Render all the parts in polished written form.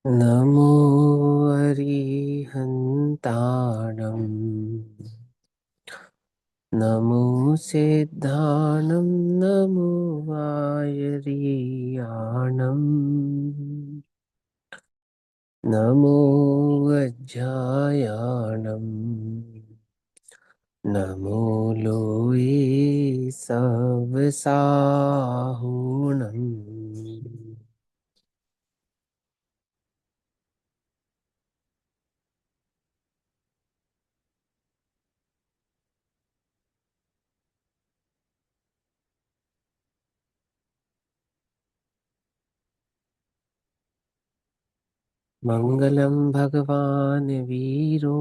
नमो अरिहन्ताणम् नमो सिद्धाणं नमो वायरियाणम् नमो वज्रायाणम् नमो लोये सवसाहुणम्। मङ्गलं भगवान् वीरो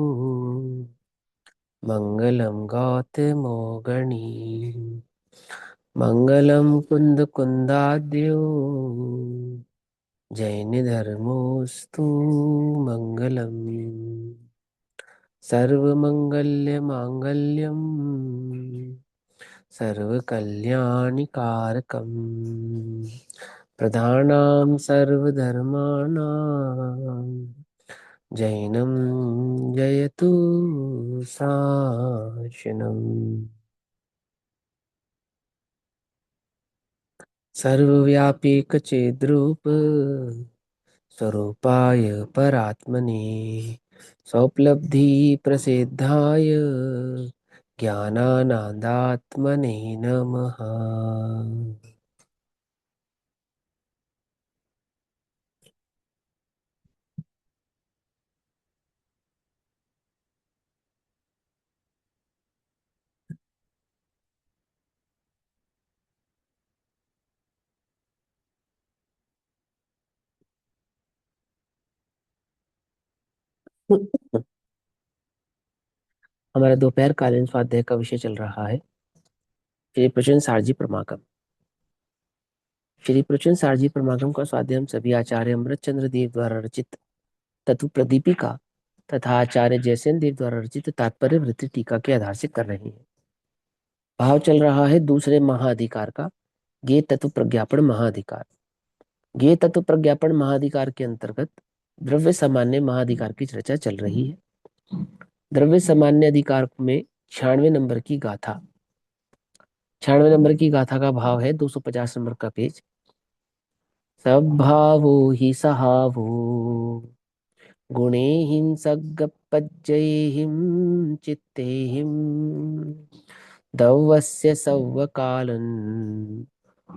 मङ्गलं गौतमोगणी मङ्गलं कुन्दकुन्दाद्यो जैनधर्मोऽस्तु मङ्गलम्। सर्वमङ्गल्यमाङ्गल्यं सर्वकल्याणिकारकम् प्रधानां सर्वधर्माणां जैनं जयतु शासनम्। सर्वव्यापीकचिद्रूप स्वरूपाय परात्मने सौपलब्धि प्रसिद्धाय ज्ञानानन्दात्मने नमः। हमारा दोपहर कालीन स्वाध्याय का विषय चल रहा है श्री प्रचन सारजी प्रमागम। श्री प्रचन सारजी प्रमागम का स्वाध्याय हम सभी आचार्य अमृत चंद्र देव द्वारा रचित तत्व प्रदीपिका तथा आचार्य जयसेन देव द्वारा रचित तात्पर्य वृत्ति टीका के आधार से कर रहे हैं। भाव चल रहा है दूसरे महाअधिकार का, ज्ञेय तत्व प्रज्ञापन महाअधिकार। ज्ञेय तत्व प्रज्ञापन महाअधिकार के अंतर्गत द्रव्य सामान्य महाअधिकार की चर्चा चल रही है। द्रव्य सामान्य अधिकार में 96 नंबर की गाथा, 96 नंबर की गाथा का भाव है 250 नंबर का पेज। सब भावो ही सहावो गुणेहिं सगपज्जैहिं चित्तेहिं दवस्य सव्वकालन्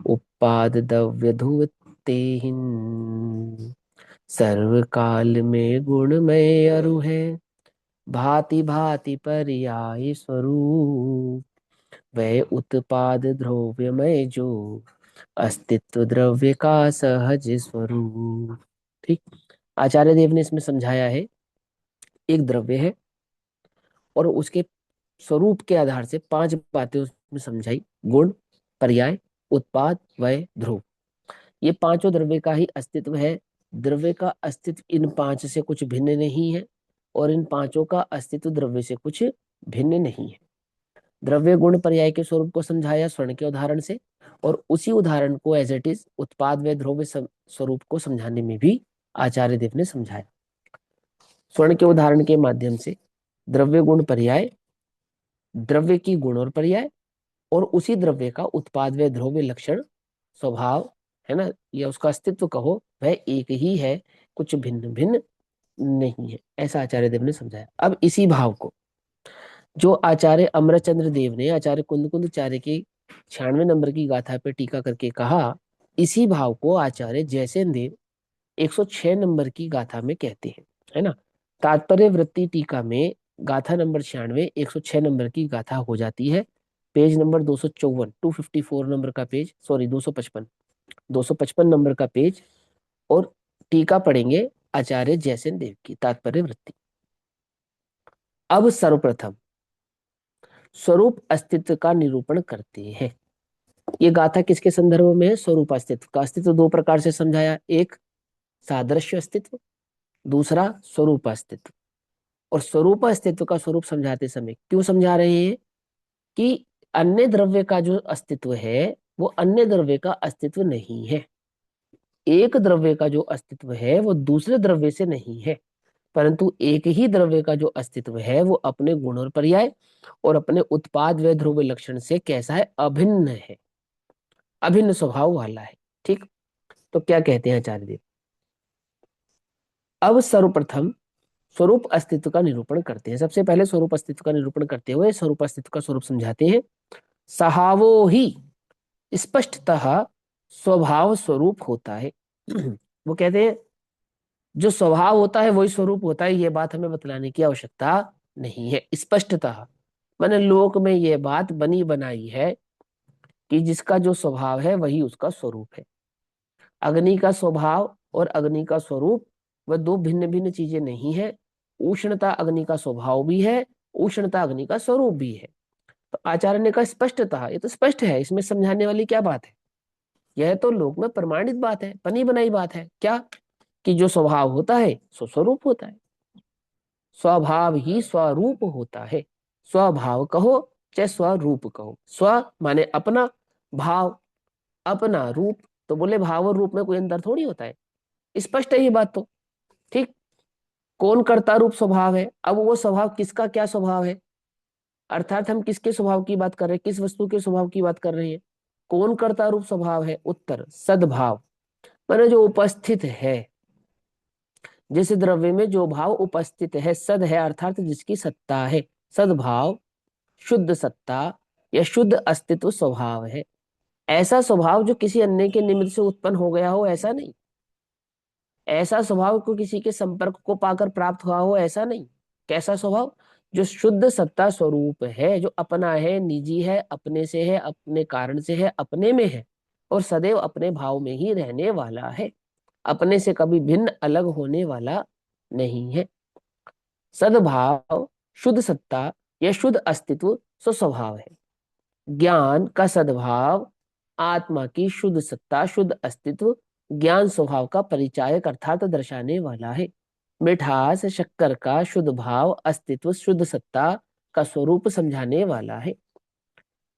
उपादद्रव्यधुवत्तेहिं। सर्वकाल में गुणमय अरु है भांति भांति पर्याय स्वरूप वह उत्पाद द्रव्यमय जो अस्तित्व द्रव्य का सहज स्वरूप। ठीक, आचार्य देव ने इसमें समझाया है एक द्रव्य है और उसके स्वरूप के आधार से 5 बातें उसमें समझाई। गुण, पर्याय, उत्पाद, वय, ध्रुव। ये पांचों द्रव्य का ही अस्तित्व है। द्रव्य का अस्तित्व इन 5 से कुछ भिन्न नहीं है और इन पांचों का अस्तित्व द्रव्य से कुछ भिन्न नहीं है। द्रव्य गुण पर्याय के स्वरूप को समझाया स्वर्ण के उदाहरण से, और उसी उदाहरण को एज इट इज उत्पाद व ध्रुव स्वरूप को समझाने में भी आचार्य देव ने समझाया। स्वर्ण के उदाहरण के माध्यम से द्रव्य गुण पर्याय, द्रव्य की गुण और पर्याय, और उसी द्रव्य का उत्पाद व ध्रुव लक्षण स्वभाव है ना, या उसका अस्तित्व कहो, वह एक ही है, कुछ भिन्न भिन्न नहीं है, ऐसा आचार्य देव ने समझाया। अब इसी भाव को जो आचार्य अमरचंद्र देव ने आचार्य कुंद की 96 नंबर की गाथा पे टीका करके कहा, इसी भाव को आचार्य जयसेन देव 106 नंबर की गाथा में कहते हैं, है ना। तात्पर्य वृत्ति टीका में गाथा नंबर 96 106 नंबर की गाथा हो जाती है। पेज नंबर 254, 254 नंबर का पेज, सॉरी 255, 255 नंबर का पेज, और टीका पढ़ेंगे आचार्य जयसेन देव की तात्पर्य वृत्ति। अब सर्वप्रथम स्वरूप अस्तित्व का निरूपण करते हैं। ये गाथा किसके संदर्भ में है? स्वरूप अस्तित्व का। अस्तित्व दो प्रकार से समझाया, एक सादृश्य अस्तित्व, दूसरा स्वरूप अस्तित्व। और स्वरूप अस्तित्व का स्वरूप समझाते समय क्यों समझा रहे हैं कि अन्य द्रव्य का जो अस्तित्व है वो अन्य द्रव्य का अस्तित्व नहीं है। एक द्रव्य का जो अस्तित्व है वो दूसरे द्रव्य से नहीं है, परंतु एक ही द्रव्य का जो अस्तित्व है वो अपने गुण और पर्याय और अपने उत्पाद व ध्रुव लक्षण से कैसा है, अभिन्न है, अभिन्न स्वभाव वाला है। ठीक। तो क्या कहते हैं आचार्य देव, अब सर्वप्रथम स्वरूप अस्तित्व का निरूपण करते हैं। सबसे पहले स्वरूप अस्तित्व का निरूपण करते हुए स्वरूप अस्तित्व का स्वरूप समझाते हैं। सहावो ही स्पष्टतः स्वभाव स्वरूप होता है। वो कहते हैं जो स्वभाव होता है वही स्वरूप होता है, ये बात हमें बतलाने की आवश्यकता नहीं है। स्पष्टतः मैंने लोक में ये बात बनी बनाई है कि जिसका जो स्वभाव है वही उसका स्वरूप है। अग्नि का स्वभाव और अग्नि का स्वरूप वह दो भिन्न भिन्न चीजें नहीं है। उष्णता अग्नि का स्वभाव भी है, उष्णता अग्नि का स्वरूप भी है। तो आचार्य ने कहा स्पष्टतः, ये तो स्पष्ट है, इसमें समझाने वाली क्या बात है। यह तो लोक में प्रमाणित बात है, बनी बनाई बात है। क्या? कि जो स्वभाव होता है सो स्वरूप होता है। स्वभाव ही स्वरूप होता है। स्वभाव कहो चाहे स्वरूप कहो। स्व माने अपना, भाव अपना, रूप तो बोले भाव और रूप में कोई अंतर थोड़ी होता है। स्पष्ट है ये बात तो। ठीक। कौन कर्ता रूप स्वभाव है, अब वो स्वभाव किसका क्या स्वभाव है, अर्थात हम किसके स्वभाव की बात कर रहे हैं, किस वस्तु के स्वभाव की बात कर रहे हैं। कौन कर्ता रूप स्वभाव है, उत्तर सद्भाव, माने जो उपस्थित है। जिस द्रव्य में जो भाव उपस्थित है, सद है अर्थात जिसकी सत्ता है। सद्भाव शुद्ध सत्ता या शुद्ध अस्तित्व स्वभाव है। ऐसा स्वभाव जो किसी अन्य के निमित्त से उत्पन्न हो गया हो, ऐसा नहीं। ऐसा स्वभाव को किसी के संपर्क को पाकर प्राप्त हुआ हो, ऐसा नहीं। कैसा स्वभाव? जो शुद्ध सत्ता स्वरूप है, जो अपना है, निजी है, अपने से है, अपने कारण से है, अपने में है और सदैव अपने भाव में ही रहने वाला है, अपने से कभी भिन्न अलग होने वाला नहीं है। सद्भाव शुद्ध सत्ता या शुद्ध अस्तित्व स्वभाव है। ज्ञान का सद्भाव आत्मा की शुद्ध सत्ता, शुद्ध अस्तित्व, ज्ञान स्वभाव का परिचायक अर्थात दर्शाने वाला है। मिठास शक्कर का शुद्ध भाव, अस्तित्व, शुद्ध सत्ता का स्वरूप समझाने वाला है।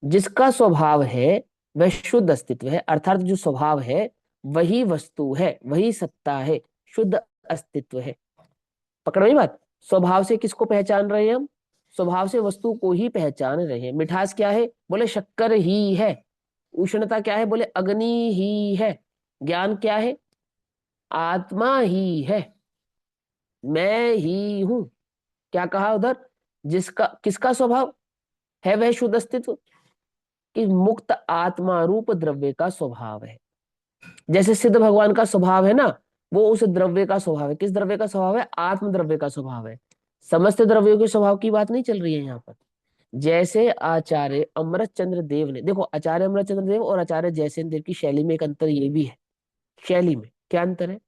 जिसका स्वभाव है वह शुद्ध अस्तित्व है, अर्थात जो स्वभाव है वही वस्तु है, वही सत्ता है, शुद्ध अस्तित्व है। पकड़ रही बात? स्वभाव से किसको पहचान रहे हैं हम? स्वभाव से वस्तु को ही पहचान रहे हैं। मिठास क्या है? बोले शक्कर ही है। उष्णता क्या है? बोले अग्नि ही है। ज्ञान क्या है? आत्मा ही है, मैं ही हूं। क्या कहा उधर? जिसका किसका स्वभाव है वह शुद्ध अस्तित्व, कि मुक्त आत्मा रूप द्रव्य का स्वभाव है। जैसे सिद्ध भगवान का स्वभाव है ना, वो उस द्रव्य का स्वभाव है। किस द्रव्य का स्वभाव है? आत्म द्रव्य का स्वभाव है। समस्त द्रव्यों के स्वभाव की बात नहीं चल रही है यहाँ पर। जैसे आचार्य अमृतचंद्र देव ने, देखो आचार्य अमृतचंद्र देव और आचार्य जयसेन देव की शैली में एक अंतर ये भी है। शैली में क्या अंतर है?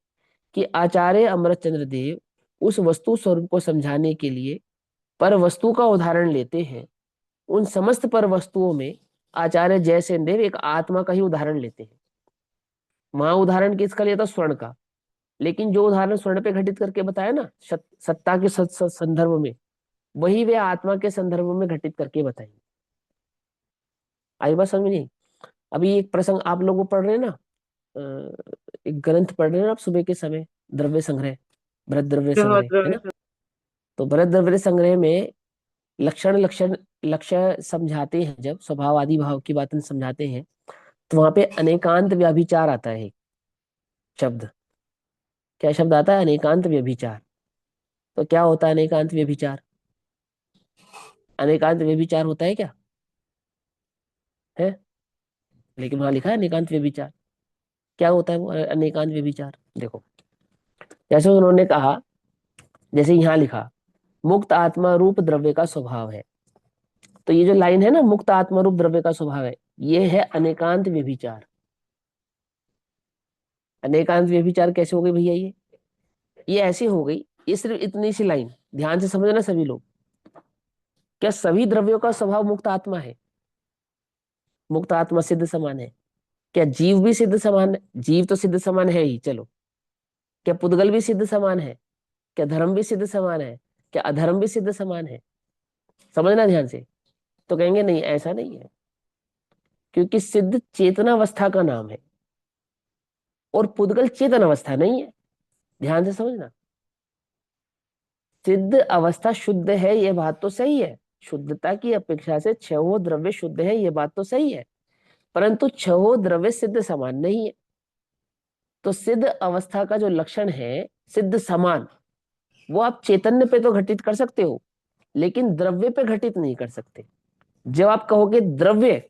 कि आचार्य अमृतचंद्र देव उस वस्तु स्वरूप को समझाने के लिए पर वस्तु का उदाहरण लेते हैं। उन समस्त पर वस्तुओं में आचार्य जयसेन देव एक आत्मा का ही उदाहरण लेते हैं। वहां उदाहरण किसका लिया था? स्वर्ण का। लेकिन जो उदाहरण स्वर्ण पे घटित करके बताया ना, सत्ता के संदर्भ में, वही वे आत्मा के संदर्भ में घटित करके बताएंगे। आई बात समझ नहीं? अभी एक प्रसंग आप लोग पढ़ रहे हैं ना, एक ग्रंथ पढ़ रहे हैं ना आप सुबह के समय, द्रव्य संग्रह, बृहद द्रव्य संग्रह है ना। तो बृहद द्रव्य संग्रह में लक्षण लक्षण लक्ष्य समझाते हैं, जब स्वभाव आदि भाव की बातें समझाते हैं, तो वहां पे अनेकांत व्यभिचार आता है। शब्द, क्या शब्द आता है? अनेकांत व्यभिचार। तो क्या होता है अनेकांत व्यभिचार? अनेकांत व्यभिचार होता है क्या? है? लेकिन वहां लिखा है अनेकांत व्यभिचार। क्या होता है वो अनेकांत व्यभिचार? देखो, जैसे उन्होंने कहा, जैसे यहाँ लिखा मुक्त आत्मा रूप द्रव्य का स्वभाव है। तो ये जो लाइन है ना, मुक्त आत्मा रूप द्रव्य का स्वभाव है, ये है अनेकांत व्यभिचार। अनेकांत व्यभिचार कैसे हो गई भैया? ये ऐसी हो गई, ये सिर्फ इतनी सी लाइन ध्यान से समझना सभी लोग। क्या सभी द्रव्यों का स्वभाव मुक्त आत्मा है? मुक्त आत्मा सिद्ध समान है। क्या जीव भी सिद्ध समान है? जीव तो सिद्ध समान है ही, चलो। क्या पुद्गल भी सिद्ध समान है? क्या धर्म भी सिद्ध समान है? क्या अधर्म भी सिद्ध समान है? समझना ध्यान से। तो कहेंगे नहीं, ऐसा नहीं है, क्योंकि सिद्ध चेतनावस्था का नाम है और पुद्गल चेतन अवस्था नहीं है। ध्यान से समझना, सिद्ध अवस्था शुद्ध है ये बात तो सही है, शुद्धता की अपेक्षा से छहो द्रव्य शुद्ध है ये बात तो सही है, परंतु छहो द्रव्य सिद्ध समान नहीं है। तो सिद्ध अवस्था का जो लक्षण है सिद्ध समान, वो आप चैतन्य पे तो घटित कर सकते हो, लेकिन द्रव्य पे घटित नहीं कर सकते। जब आप कहोगे द्रव्य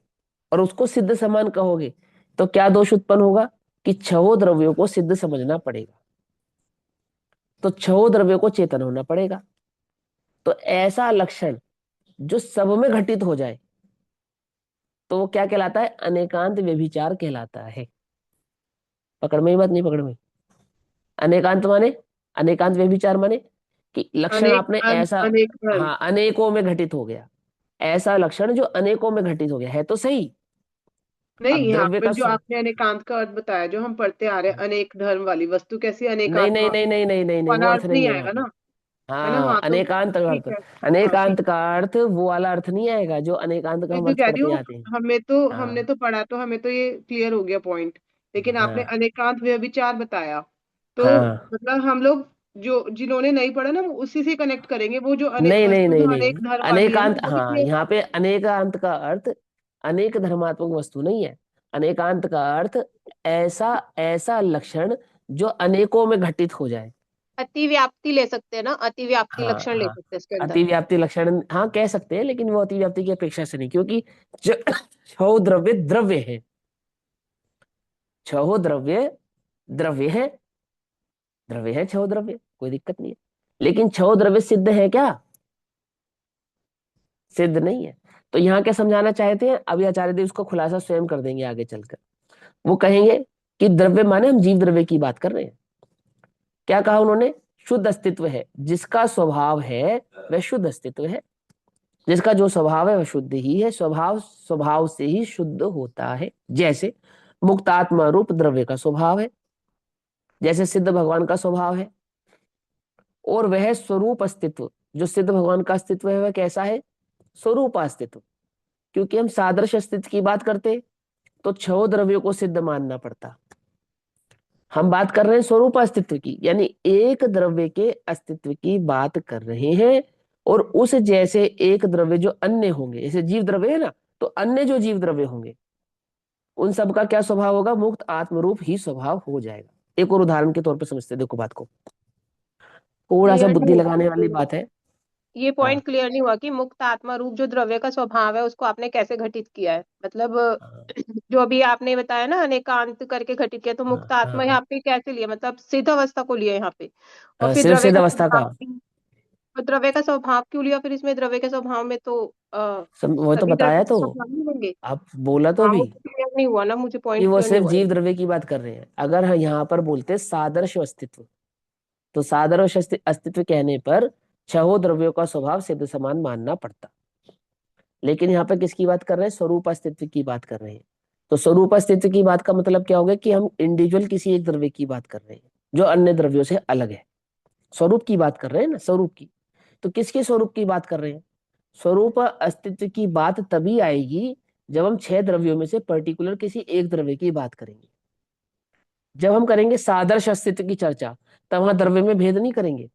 और उसको सिद्ध समान कहोगे, तो क्या दोष उत्पन्न होगा कि छहो द्रव्यों को सिद्ध समझना पड़ेगा, तो छहो द्रव्यों को चेतन होना पड़ेगा। तो ऐसा लक्षण जो सब में घटित हो जाए, तो वो क्या कहलाता है? अनेकांत व्यभिचार कहलाता है। पकड़ में ही बात नहीं? पकड़ में? अनेकांत माने, अनेकांत व्यभिचार माने कि लक्षण अनेक आपने अंत ऐसा, अनेक धर्म। हाँ, अनेकों में घटित हो गया, ऐसा लक्षण जो अनेकों में घटित हो गया है तो सही। नहीं, अब यहाँ द्रव्य पर का जो आपने अनेकांत का अर्थ बताया, जो हम पढ़ते आ रहे हैं, अनेक धर्म वाली वस्तु कैसी नहीं नहीं अनेकात्मा, नहीं नहीं नहीं नहीं नहीं, वो वाला अर्थ अर्थ नहीं नहीं है यहाँ आएगा पे। ना? है ना? हाँ, हाँ, तो अनेकांत का ठीक अर्थ, है। हाँ, ठीक अनेकांत है। का अर्थ वो वाला अर्थ नहीं आएगा जो अनेकांत का मैं हम तो अर्थ कह रही करते हूँ, आते हैं। हमने हाँ तो पढ़ा, तो हमें तो ये क्लियर हो गया पॉइंट। लेकिन आपने हाँ अनेकांत व्यभिचार बताया, तो हाँ, मतलब हम लोग जो जिन्होंने नहीं पढ़ा ना, वो उसी से कनेक्ट करेंगे। वो जो अनेक नहीं नहीं वस्तु नहीं जो नहीं, अनेक धर्म वाली है ना, अनेकांत, वो भी हाँ, क्लियर। यहाँ पे अनेकांत का अर्थ अनेक धर्मात्मक वस्तु नहीं है। अनेकांत का अर्थ ऐसा ऐसा लक्षण जो अनेकों में घटित हो जाए। अतिव्याप्ति ले सकते हैं ना, अतिव्याप्ति हाँ लक्षण ले हाँ, सकते हैं इसके अंदर। अतिव्याप्ति लक्षण हाँ कह सकते हैं, लेकिन वो अतिव्याप्ति की अपेक्षा से नहीं, क्योंकि जो छह द्रव्य द्रव्य है, छह द्रव्य द्रव्य है, द्रव्य है छह द्रव्य, कोई दिक्कत नहीं है। लेकिन छह द्रव्य सिद्ध है क्या? सिद्ध नहीं है। तो यहाँ क्या समझाना चाहते हैं? अभी आचार्य देव उसको खुलासा स्वयं कर देंगे आगे चलकर। वो कहेंगे कि द्रव्य माने हम जीव द्रव्य की बात कर रहे हैं। क्या कहा उन्होंने? शुद्ध अस्तित्व है, जिसका स्वभाव है वह शुद्ध अस्तित्व है, जिसका जो स्वभाव है वह शुद्ध ही है, स्वभाव स्वभाव से ही शुद्ध होता है। जैसे मुक्तात्मा रूप द्रव्य का स्वभाव है, जैसे सिद्ध भगवान का स्वभाव है। और वह स्वरूप अस्तित्व, जो सिद्ध भगवान का अस्तित्व है वह कैसा है? स्वरूप अस्तित्व। क्योंकि हम सादृश्य अस्तित्व की बात करते तो छह द्रव्यों को सिद्ध मानना पड़ता। हम बात कर रहे हैं स्वरूप अस्तित्व की, यानी एक द्रव्य के अस्तित्व की बात कर रहे हैं। और उस जैसे एक द्रव्य जो अन्य होंगे, जैसे जीव द्रव्य है ना, तो अन्य जो जीव द्रव्य होंगे उन सब का क्या स्वभाव होगा? मुक्त आत्मरूप ही स्वभाव हो जाएगा। एक और उदाहरण के तौर पर समझते हैं, देखो बात को, थोड़ा सा क्लियर बुद्धि नहीं हुआ लगाने वाली मुझे। बात है। ये हाँ पॉइंट क्लियर नहीं हुआ कि मुक्त आत्मा रूप जो द्रव्य का स्वभाव है, उसको आपने कैसे घटित किया है? मतलब हाँ जो अभी आपने बताया ना, अनेकांत करके घटित किया, तो हाँ मुक्त हाँ आत्मा हाँ। यहाँ पे कैसे लिया? मतलब सिद्ध अवस्था को लिया यहाँ पे, और फिर सिर्फ द्रव्य सिद्ध का अवस्था का, स्वभाव और द्रव्य का स्वभाव क्यों लिया फिर? इसमें द्रव्य के स्वभाव में तो वो तो सभी बताया द्रव्य तो, के स्वभाव नहीं होंगे। आप बोला तो हाँ, भी मुझे क्लियर नहीं हुआ ना, मुझे कि पॉइंट वो क्लियर नहीं सिर्फ हुआ। जीव द्रव्य की बात कर रहे हैं। अगर हम यहाँ पर बोलते सादृश्य अस्तित्व, तो सादृश्य अस्तित्व कहने पर छहों द्रव्यों का स्वभाव सिद्ध समान मानना पड़ता। लेकिन यहाँ पर किसकी बात कर रहे हैं? स्वरूप अस्तित्व की बात कर रहे हैं। तो स्वरूप अस्तित्व की बात का मतलब क्या हो गया कि हम इंडिविजुअल किसी एक द्रव्य की बात कर रहे हैं जो अन्य द्रव्यों से अलग है। स्वरूप की बात कर रहे हैं ना, स्वरूप की। तो किसके स्वरूप की बात कर रहे हैं? स्वरूप अस्तित्व की बात तभी आएगी जब हम छह द्रव्यों में से पर्टिकुलर किसी एक द्रव्य की बात करेंगे। जब हम करेंगे सादृश्य अस्तित्व की चर्चा, तब वहां द्रव्य में भेद नहीं करेंगे।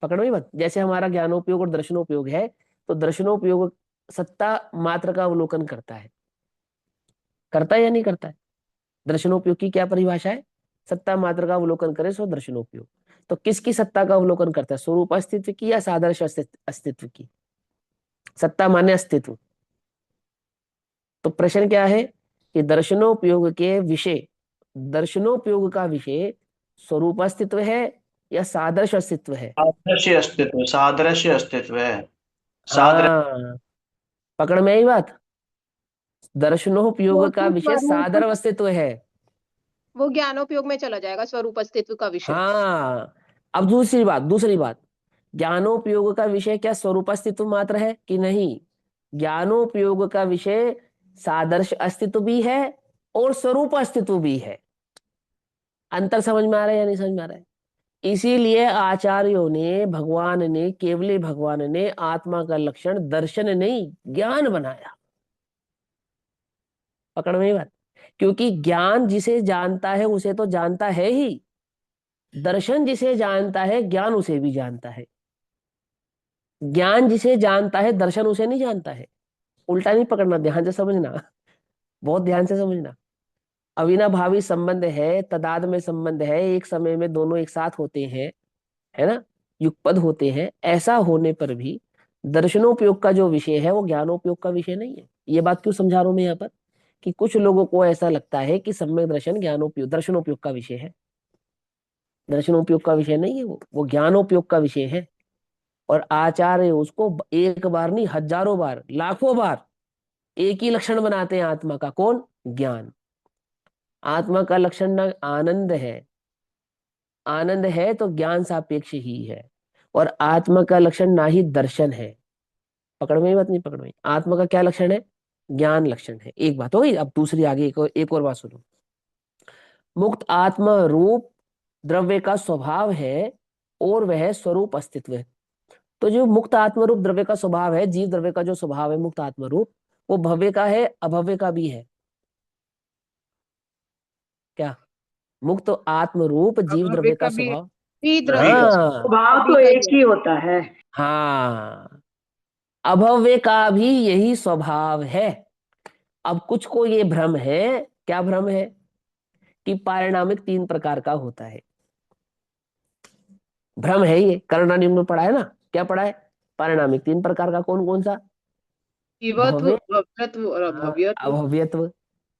पकड़ो ही मत, जैसे हमारा ज्ञानोपयोग और दर्शनोपयोग है, तो दर्शनोपयोग सत्ता मात्र का अवलोकन करता है या नहीं करता है? दर्शनोपयोग की क्या परिभाषा है? सत्ता मात्र का अवलोकन करे सो दर्शनोपयोग। तो किसकी सत्ता का अवलोकन करता है? स्वरूप अस्तित्व की या सादृश्य अस्तित्व की? सत्ता माने अस्तित्व। तो प्रश्न क्या है कि दर्शनोपयोग के विषय, दर्शनोपयोग का विषय स्वरूप अस्तित्व है या सादृश्य अस्तित्व है? सादृश्य अस्तित्व, सादृश्य अस्तित्व है। सादृश्य। हाँ, पकड़ में आई बात? दर्शनोपयोग वो का तो विषय स्वरूप, सादर अस्तित्व है। वो ज्ञानोपयोग में चला जाएगा, स्वरूप अस्तित्व का विषय। हाँ, अब दूसरी बात, ज्ञानोपयोग का विषय क्या स्वरूप अस्तित्व मात्र है कि नहीं? ज्ञानोपयोग का विषय सादर्श अस्तित्व भी है और स्वरूप अस्तित्व भी है। अंतर समझ में आ रहा है या नहीं समझ में आ रहा है? इसीलिए आचार्यों ने, भगवान ने, केवली भगवान ने आत्मा का लक्षण दर्शन नहीं ज्ञान बनाया। पकड़ में ही बात? क्योंकि ज्ञान जिसे जानता है उसे तो जानता है ही, दर्शन जिसे जानता है ज्ञान उसे भी जानता है। ज्ञान जिसे जानता है दर्शन उसे नहीं जानता है। उल्टा नहीं पकड़ना, ध्यान से समझना, बहुत ध्यान से समझना। अविनाभावी संबंध है, तदाद में संबंध है, एक समय में दोनों एक साथ होते हैं, है ना, युगपद होते हैं। ऐसा होने पर भी दर्शनोपयोग का जो विषय है वो ज्ञानोपयोग का विषय नहीं है। ये बात क्यों समझा रहा हूं मैं यहाँ पर, कि कुछ लोगों को ऐसा लगता है कि सम्यक दर्शन ज्ञानोपयोग दर्शनोपयोग का विषय है। दर्शनोपयोग का विषय नहीं है, वो ज्ञानोपयोग का विषय है। और आचार्य उसको एक बार नहीं, हजारों बार, लाखों बार एक ही लक्षण बनाते हैं आत्मा का। कौन? ज्ञान। आत्मा का लक्षण ना आनंद है, आनंद है तो ज्ञान सापेक्ष ही है। और आत्मा का लक्षण ना ही दर्शन है। पकड़ में ही बात नहीं, पकड़ में। आत्मा का क्या लक्षण है? ज्ञान लक्षण है। एक बात हो गई। अब दूसरी आगे एक और बात सुनो। मुक्त आत्मा रूप द्रव्य का स्वभाव है और वह स्वरूप अस्तित्व है। तो जो मुक्त आत्म रूप द्रव्य का स्वभाव है, जीव द्रव्य का जो स्वभाव है मुक्त आत्म रूप, वो भव्य का है, अभव्य का भी है। क्या? मुक्त आत्म रूप जीव अभव्य द्रव्य का का भी है, स्वभाव। भी द्रव्य का हाँ, स्वभाव स्वभाव भी तो का एक ही ही होता है। हाँ, अभव्य का भी यही स्वभाव है। अब कुछ को ये भ्रम है। क्या भ्रम है? कि पारिणामिक तीन प्रकार का होता है। भ्रम है ये, करणानियम में पढ़ा है ना। क्या पढ़ा है? पारिणामिक तीन प्रकार का। कौन कौन सा? जीवत्व, भव्य, भव्यत्व और हाँ, अभव्यत्व। अभव्यत्व।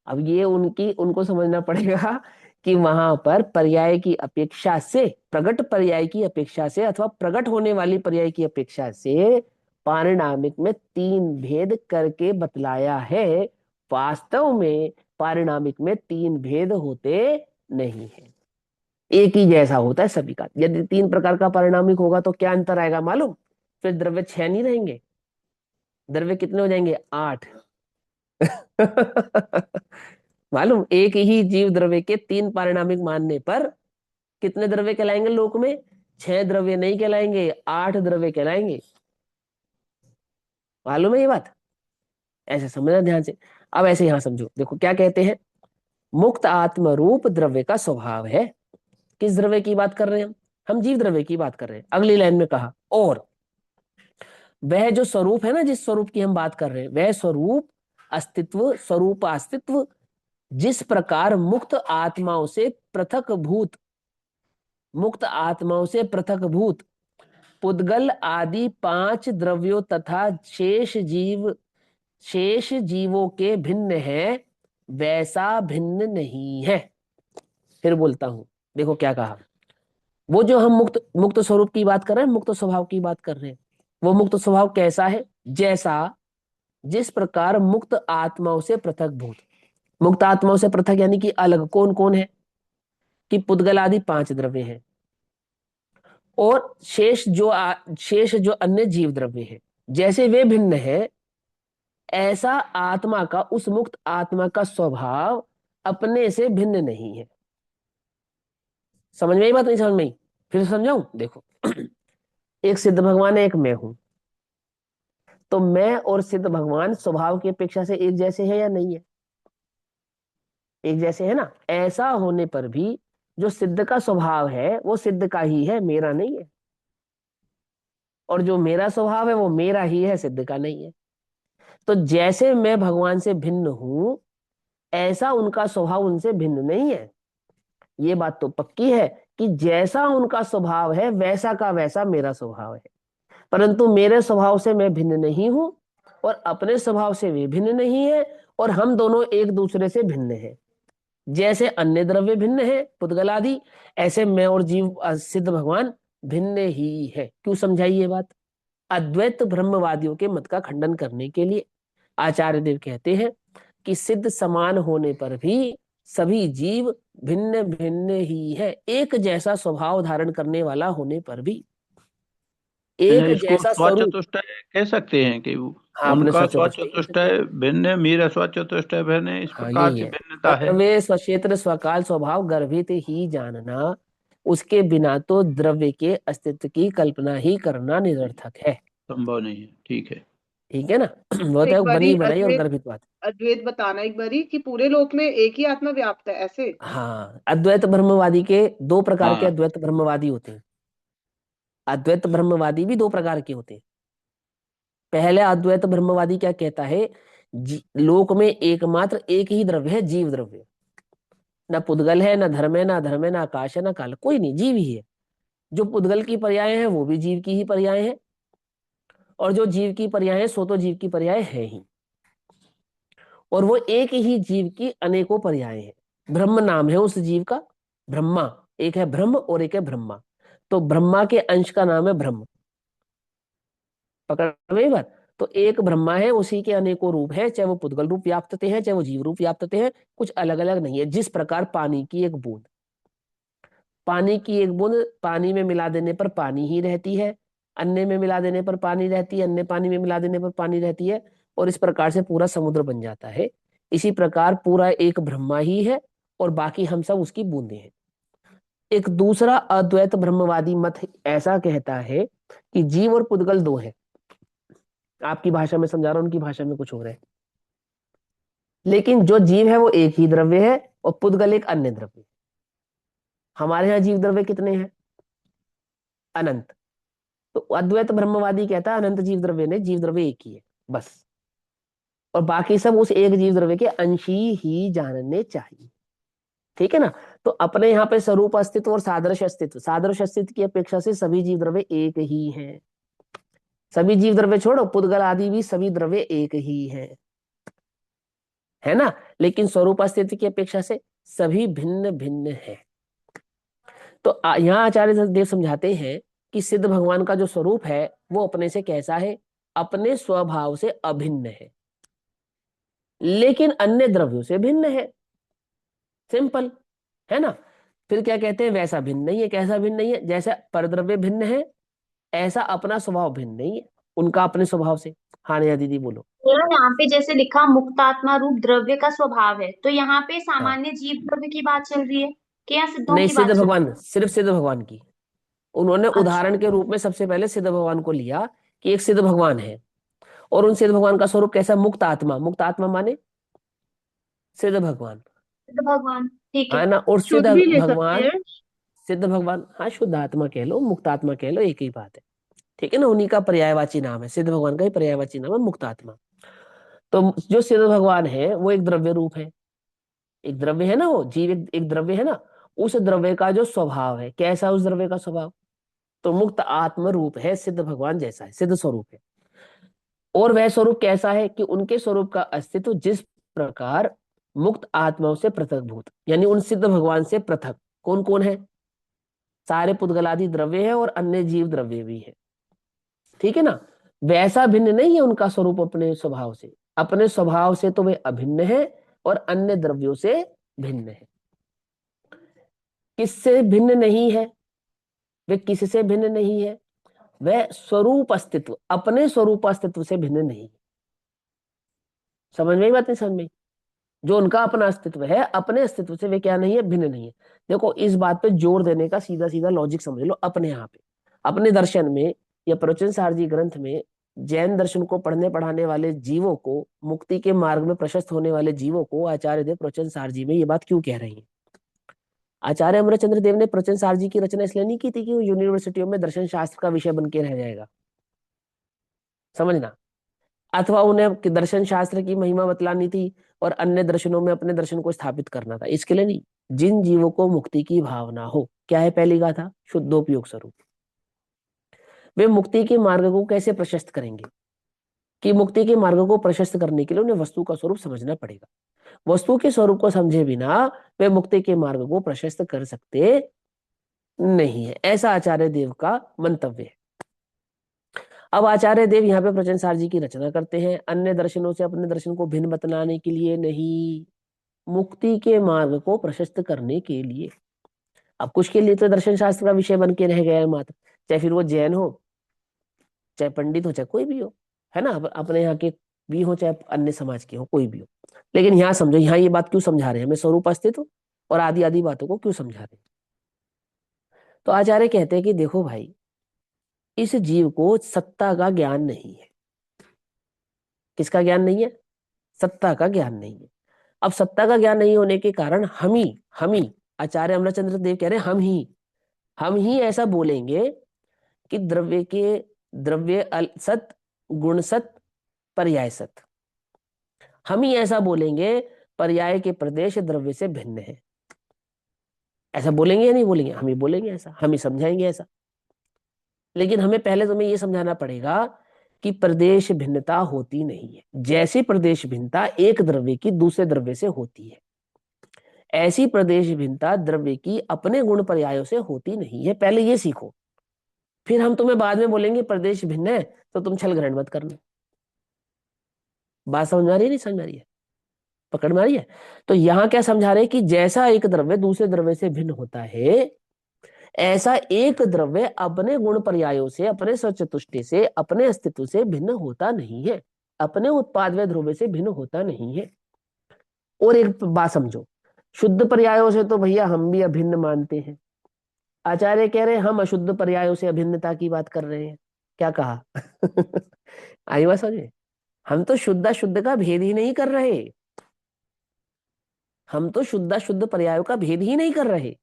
अब ये उनको समझना पड़ेगा कि वहां पर पर्याय की अपेक्षा से, प्रगट पर्याय की अपेक्षा से अथवा प्रगट होने वाली पर्याय की अपेक्षा से पारिणामिक में तीन भेद करके बतलाया है। वास्तव में पारिणामिक में तीन भेद होते नहीं है, एक ही जैसा होता है सभी का। यदि तीन प्रकार का पारिणामिक होगा तो क्या अंतर आएगा मालूम? फिर द्रव्य 6 नहीं रहेंगे, द्रव्य कितने हो जाएंगे? 8। मालूम? एक ही जीव द्रव्य के तीन पारिणामिक मानने पर कितने द्रव्य कहलाएंगे लोक में? 6 द्रव्य नहीं कहलाएंगे, 8 द्रव्य कहलाएंगे। मालूम है ये बात? ऐसे समझना ध्यान से। अब ऐसे यहां समझो, देखो क्या कहते हैं। मुक्त आत्म रूप द्रव्य का स्वभाव है। किस द्रव्य की बात कर रहे हैं हम जीव द्रव्य की बात कर रहे हैं। अगली लाइन में कहा, और वह जो स्वरूप है ना, जिस स्वरूप की हम बात कर रहे हैं, वह स्वरूप अस्तित्व, स्वरूप अस्तित्व जिस प्रकार मुक्त आत्माओं से पृथक भूत, मुक्त आत्माओं से पृथक भूत पुद्गल आदि 5 द्रव्यों तथा शेष जीवों के भिन्न है, वैसा भिन्न नहीं है। फिर बोलता हूं, देखो क्या कहा। वो जो हम मुक्त मुक्त स्वरूप की बात कर रहे हैं, मुक्त स्वभाव की बात कर रहे हैं, वो मुक्त स्वभाव कैसा है? जैसा, जिस प्रकार मुक्त आत्माओं से पृथक भूत, मुक्त आत्माओं से पृथक यानी कि अलग कौन कौन है? कि पुद्गल आदि 5 द्रव्य हैं, और शेष जो अन्य जीव द्रव्य हैं, जैसे वे भिन्न है, ऐसा आत्मा का, उस मुक्त आत्मा का स्वभाव अपने से भिन्न नहीं है। समझ में आई बात? नहीं समझ में आई? फिर समझाऊं, देखो। एक सिद्ध भगवान है, एक मैं हूं। तो मैं और सिद्ध भगवान स्वभाव की अपेक्षा से एक जैसे हैं या नहीं है? एक जैसे है ना। ऐसा होने पर भी जो सिद्ध का स्वभाव है वो सिद्ध का ही है, मेरा नहीं है। और जो मेरा स्वभाव है वो मेरा ही है, सिद्ध का नहीं है। तो जैसे मैं भगवान से भिन्न हूं, ऐसा उनका स्वभाव उनसे भिन्न नहीं है। ये बात तो पक्की है कि जैसा उनका स्वभाव है वैसा का वैसा मेरा स्वभाव है। परंतु मेरे स्वभाव से मैं भिन्न नहीं हूं, और अपने स्वभाव से वे भिन्न नहीं है, और हम दोनों एक दूसरे से भिन्न हैं। जैसे अन्य द्रव्य भिन्न है पुद्गल आदि, ऐसे मैं और जीव सिद्ध भगवान भिन्न ही है। क्यों समझाई ये बात? अद्वैत ब्रह्मवादियों के मत का खंडन करने के लिए। आचार्य देव कहते हैं कि सिद्ध समान होने पर भी सभी जीव भिन्न भिन्न ही है, एक जैसा स्वभाव धारण करने वाला होने पर भी, एक यानी इसको जैसा स्वरूप। स्वचतुष्टय कह सकते हैं कि हाँ, अपने उनका सोचो तो सही कह सकते हैं। स्वचतुष्टय भिन्न है, मेरा स्वचतुष्टय भिन्न है, इस हाँ, प्रकार यही से है। भिन्नता है। सर्वे स्वक्षेत्र स्वकाल स्वभाव गर्भित ही जानना, उसके बिना तो द्रव्य के अस्तित्व की कल्पना ही करना निरर्थक है। संभव नहीं है, ठीक है। ठीक है ना। वो तो तो एक बनी बारी बनाई और अद्वैत गर्भित बात। अद्वैत बताना एक बारी कि पूरे लोक में एक ही आत्मा व्याप्त है ऐसे। हाँ, अद्वैत ब्रह्मवादी के दो प्रकार के हाँ अद्वैत ब्रह्मवादी होते हैं। अद्वैत ब्रह्मवादी भी दो प्रकार के होते हैं। पहले अद्वैत ब्रह्मवादी क्या कहता है, लोक में एकमात्र एक ही द्रव्य है, जीव द्रव्य। ना पुद्गल है, ना धर्म है, ना अधर्म है, ना आकाश है, ना काल, कोई नहीं, जीव ही है। जो पुद्गल की पर्याय है वो भी जीव की ही पर्याय है, और जो जीव की पर्याय है सो तो जीव की पर्याय है ही। और वो एक ही जीव की अनेकों पर्याय है। ब्रह्म नाम है उस जीव का, ब्रह्मा। एक है ब्रह्म और एक है ब्रह्मा। तो ब्रह्मा के अंश का नाम है ब्रह्म। पकड़ में बात। तो एक ब्रह्मा है, उसी के अनेकों रूप है, चाहे वो पुद्गल रूप व्याप्तते हैं, चाहे वो जीव रूप व्याप्तते हैं, कुछ अलग अलग नहीं है। जिस प्रकार पानी की एक बूंद, पानी की एक बूंद पानी में मिला देने पर पानी ही रहती है, अन्य में मिला देने पर पानी रहती है, अन्य पानी में मिला देने पर पानी रहती है, और इस प्रकार से पूरा समुद्र बन जाता है। इसी प्रकार पूरा एक ब्रह्मा ही है, और बाकी हम सब उसकी बूंदें हैं। एक दूसरा अद्वैत ब्रह्मवादी मत ऐसा कहता है कि जीव और पुद्गल दो है। आपकी भाषा में समझा रहा हूं, उनकी भाषा में कुछ हो रहा है। लेकिन जो जीव है वो एक ही द्रव्य है, और पुद्गल एक अन्य द्रव्य है। हमारे यहाँ जीव द्रव्य कितने हैं? अनंत। तो अद्वैत ब्रह्मवादी कहता है अनंत जीव द्रव्य नहीं, जीव द्रव्य एक ही है बस, और बाकी सब उस एक जीव द्रव्य के अंशी ही जानने चाहिए। ठीक है ना। तो अपने यहाँ पे स्वरूप अस्तित्व और सादृश्य अस्तित्व, सादृश्य अस्तित्व की अपेक्षा से सभी जीव द्रव्य एक ही हैं। सभी जीव द्रव्य छोड़ो, पुद्गल आदि भी सभी द्रव्य एक ही है ना। लेकिन स्वरूप अस्तित्व की अपेक्षा से सभी भिन्न भिन्न है। तो यहाँ आचार्य देव समझाते हैं कि सिद्ध भगवान का जो स्वरूप है वो अपने से कैसा है, अपने स्वभाव से अभिन्न है, लेकिन अन्य द्रव्यों से भिन्न है। सिंपल है ना। फिर क्या कहते हैं, वैसा भिन्न नहीं है। कैसा भिन्न नहीं है? जैसे परद्रव्य भिन्न है, ऐसा अपना स्वभाव भिन्न नहीं है उनका अपने स्वभाव से। हाँ नेहा दीदी बोलो। मेरा यहाँ पे जैसे लिखा मुक्तात्मा रूप द्रव्य का स्वभाव है, तो यहाँ पे हाँ, सामान्य जीव द्रव्य की बात चल रही है कि यहाँ सिद्धों नहीं, की सिद्ध बात चल रही भगवान, सिर्फ सिद्ध भगवान की। उन्होंने है? अच्छा। उदाहरण के रूप में सबसे पहले सिद्ध भगवान को लिया कि एक सिद्ध भगवान है, और उन सिद्ध भगवान का स्वरूप कैसा? मुक्त आत्मा। मुक्त आत्मा माने सिद्ध भगवान, सिद्ध भगवान, ठीक है। है ना। और सिद्ध शुद्ध भी ले सकते भगवान, हैं। सिद्ध भगवान, हाँ, शुद्ध आत्मा कह लो, मुक्त आत्मा कह लो, एक ही बात है। ठीक है ना। उन्हीं का पर्यायवाची नाम है, सिद्ध भगवान का ही पर्यायवाची नाम है मुक्त आत्मा। तो जो सिद्ध भगवान है वो एक द्रव्य रूप है, एक द्रव्य है ना, वो जीव एक द्रव्य है ना। उस द्रव्य का जो स्वभाव है, कैसा उस द्रव्य का स्वभाव? तो मुक्त आत्म रूप है, सिद्ध भगवान जैसा है, सिद्ध स्वरूप है। और वह स्वरूप कैसा है कि उनके स्वरूप का अस्तित्व जिस प्रकार मुक्त आत्माओं से पृथक भूत, यानी उन सिद्ध भगवान से पृथक कौन कौन है? सारे पुद्गलादि द्रव्य है और अन्य जीव द्रव्य भी है। ठीक है ना। वैसा भिन्न नहीं है उनका स्वरूप अपने स्वभाव से। अपने स्वभाव से तो वे अभिन्न है, और अन्य द्रव्यों से भिन्न है। किससे भिन्न नहीं है? वे किससे भिन्न नहीं है? वह स्वरूप अस्तित्व, अपने स्वरूप अस्तित्व से भिन्न नहीं है। समझ में ही बात नहीं? समझ में? जो उनका अपना अस्तित्व है, अपने अस्तित्व से वे क्या नहीं है? भिन्न नहीं है। देखो, इस बात पे जोर देने का सीधा सीधा लॉजिक समझ लो अपने यहाँ पे। अपने दर्शन में या प्रवचन सारजी ग्रंथ में जैन दर्शन को पढ़ने पढ़ाने वाले जीवों को, मुक्ति के मार्ग में प्रशस्त होने वाले जीवों को आचार्य देव प्रवचन सारजी में ये बात क्यों कह रही है? आचार्य अमरचंद्र देव ने प्रवचन सारजी की रचना इसलिए नहीं की थी कि वो यूनिवर्सिटियों में दर्शन शास्त्र का विषय बन के रह जाएगा, समझना। अथवा उन्हें दर्शन शास्त्र की महिमा बतलानी थी और अन्य दर्शनों में अपने दर्शन को स्थापित करना था, इसके लिए नहीं। जिन जीवों को मुक्ति की भावना हो, क्या है पहली गाथा? शुद्धोपयोग स्वरूप। वे मुक्ति के मार्ग को कैसे प्रशस्त करेंगे? कि मुक्ति के मार्ग को प्रशस्त करने के लिए उन्हें वस्तु का स्वरूप समझना पड़ेगा। वस्तु के स्वरूप को समझे बिना वे मुक्ति के मार्ग को प्रशस्त कर सकते नहीं है, ऐसा आचार्य देव का मंतव्य है। अब आचार्य देव यहाँ पे प्रवचन सार जी की रचना करते हैं, अन्य दर्शनों से अपने दर्शन को भिन्न बतलाने के लिए नहीं, मुक्ति के मार्ग को प्रशस्त करने के लिए। अब कुछ के लिए तो दर्शन शास्त्र का विषय बन के रह गया है मात्र, चाहे फिर वो जैन हो, चाहे पंडित हो, चाहे कोई भी हो, है ना। अपने यहाँ के भी हो, चाहे अन्य समाज के हो, कोई भी हो। लेकिन यहाँ समझो, यहाँ ये बात क्यों समझा रहे हैं? हमें स्वरूप अस्तित्व और आदि आदि बातों को क्यों समझा रहे हैं? तो आचार्य कहते हैं कि देखो भाई, इस जीव को सत्ता का ज्ञान नहीं है। किसका ज्ञान नहीं है? सत्ता का ज्ञान नहीं है। अब सत्ता का ज्ञान नहीं होने के कारण हम ही आचार्य अमरचंद्र देव कह रहे हैं हम ही ऐसा बोलेंगे कि द्रव्य सत, गुण सत, पर्याय सत। हम ही ऐसा बोलेंगे पर्याय के प्रदेश द्रव्य से भिन्न है। ऐसा बोलेंगे या नहीं बोलेंगे? हम ही बोलेंगे ऐसा, हम ही समझाएंगे ऐसा। लेकिन हमें पहले तुम्हें यह समझाना पड़ेगा कि प्रदेश भिन्नता होती नहीं है। जैसी प्रदेश भिन्नता एक द्रव्य की दूसरे द्रव्य से होती है, ऐसी प्रदेश भिन्नता द्रव्य की अपने गुण पर्यायों से होती नहीं है। पहले ये सीखो, फिर हम तुम्हें बाद में बोलेंगे प्रदेश भिन्न है तो तुम छल ग्रहण मत करना। बात समझ में आ रही है? नहीं समझ में आ रही है? पकड़ में आ रही है? तो यहां क्या समझा रहे हैं कि जैसा एक द्रव्य दूसरे द्रव्य से भिन्न होता है, ऐसा एक द्रव्य अपने गुण पर्यायों से, अपने सचतुष्टि से, अपने अस्तित्व से भिन्न होता नहीं है, अपने उत्पाद व ध्रुव से भिन्न होता नहीं है। और एक बात समझो, शुद्ध पर्यायों से तो भैया हम भी अभिन्न मानते हैं। आचार्य कह रहे हैं हम अशुद्ध पर्यायों से अभिन्नता की बात कर रहे हैं। क्या कहा? आई बात समझे? हम तो शुद्ध शुद्ध का भेद ही नहीं कर रहे, हम तो शुद्ध शुद्ध पर्यायों का भेद ही नहीं कर रहे।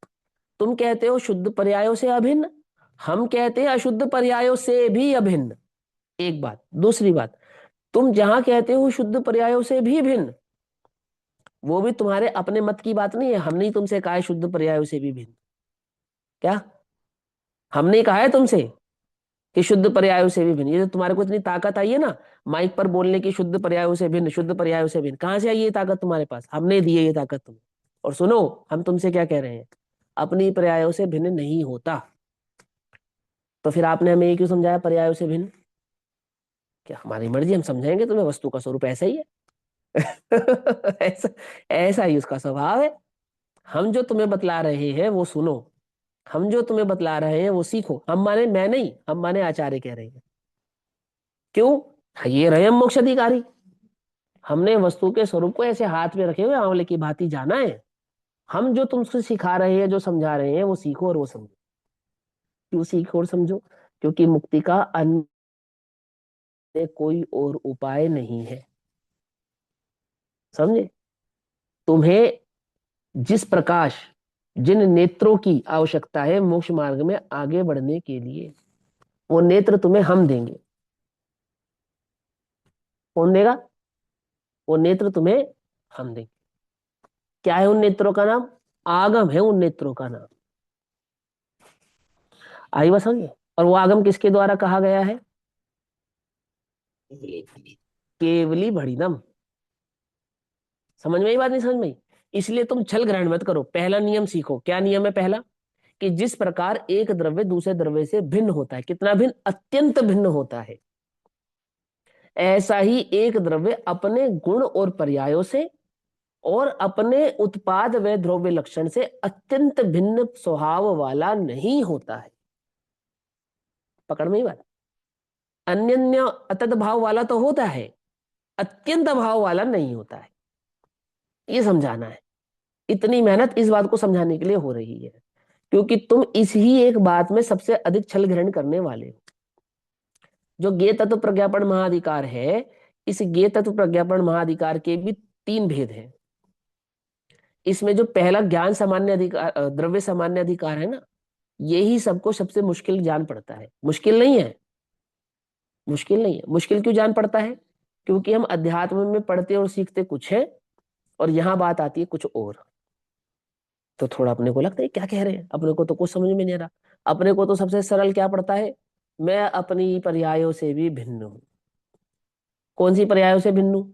तुम कहते हो शुद्ध पर्यायों से अभिन्न, हम कहते हैं अशुद्ध पर्यायों से भी अभिन्न। एक बात। दूसरी बात, तुम जहां कहते हो शुद्ध पर्यायों से भी भिन्न, वो भी तुम्हारे अपने मत की बात नहीं है। हमने ही तुमसे कहा है शुद्ध पर्यायों से भी भिन्न। क्या हमने कहा है तुमसे कि शुद्ध पर्यायों से भी भिन्न? ये जो तुम्हारे को इतनी ताकत आई है ना माइक पर बोलने की, शुद्ध पर्यायों से भिन्न, शुद्ध पर्यायों से भिन्न, कहां से आई ये ताकत तुम्हारे पास? हमने दी है ये ताकत तुम्हें। और सुनो, हम तुमसे क्या कह रहे हैं, अपनी पर्यायों से भिन्न नहीं होता। तो फिर आपने हमें ये क्यों समझाया पर्यायों से भिन्न? क्या हमारी मर्जी, हम समझाएंगे तुम्हें, वस्तु का स्वरूप ऐसा ही है। ऐसा ऐसा ही उसका स्वभाव है। हम जो तुम्हें बतला रहे हैं वो सुनो, हम जो तुम्हें बतला रहे हैं वो सीखो। हम माने मैं नहीं, हम माने आचार्य कह रहे हैं। क्यों? ये रहे हम मोक्ष अधिकारी, हमने वस्तु के स्वरूप को ऐसे हाथ में रखे हुए आंवले की भांति जाना है। हम जो तुमसे सिखा रहे हैं, जो समझा रहे हैं, वो सीखो और वो समझो। क्यों सीखो और समझो? क्योंकि मुक्ति का अन्य कोई और उपाय नहीं है। समझे? तुम्हें जिस प्रकाश, जिन नेत्रों की आवश्यकता है मोक्ष मार्ग में आगे बढ़ने के लिए, वो नेत्र तुम्हें हम देंगे। कौन देगा? वो नेत्र तुम्हें हम देंगे। क्या है उन नेत्रों का नाम? आगम है उन नेत्रों का नाम। आई बात समझे? और वो आगम किसके द्वारा कहा गया है? केवली भड़िदम। समझ में आई बात? नहीं समझ में आई? इसलिए तुम छल ग्रहण मत करो। पहला नियम सीखो। क्या नियम है पहला? कि जिस प्रकार एक द्रव्य दूसरे द्रव्य से भिन्न होता है, कितना भिन्न? अत्यंत भिन्न होता है, ऐसा ही एक द्रव्य अपने गुण और पर्यायों से और अपने उत्पाद व द्रव्य लक्षण से अत्यंत भिन्न स्वभाव वाला नहीं होता है। पकड़ में ही बात? अन्य अतद भाव वाला तो होता है, अत्यंत भाव वाला नहीं होता है। ये समझाना है। इतनी मेहनत इस बात को समझाने के लिए हो रही है क्योंकि तुम इस ही एक बात में सबसे अधिक छल ग्रहण करने वाले हो। जो ज्ञेय तत्व प्रज्ञापन महाधिकार है, इस ज्ञेय तत्व प्रज्ञापन महाधिकार के भी 3 भेद हैं। इसमें जो पहला ज्ञान सामान्य अधिकार, द्रव्य सामान्य अधिकार है ना, यही सबको सबसे मुश्किल जान पड़ता है। मुश्किल नहीं है, मुश्किल नहीं है। मुश्किल क्यों जान पड़ता है? क्योंकि हम अध्यात्म में पढ़ते और सीखते कुछ है और यहां बात आती है कुछ और। तो थोड़ा अपने को लगता है क्या कह रहे हैं, अपने को तो कुछ समझ में नहीं आ रहा। अपने को तो सबसे सरल क्या पड़ता है? मैं अपनी पर्यायों से भी भिन्न हूं। कौन सी पर्यायों से भिन्न हूं?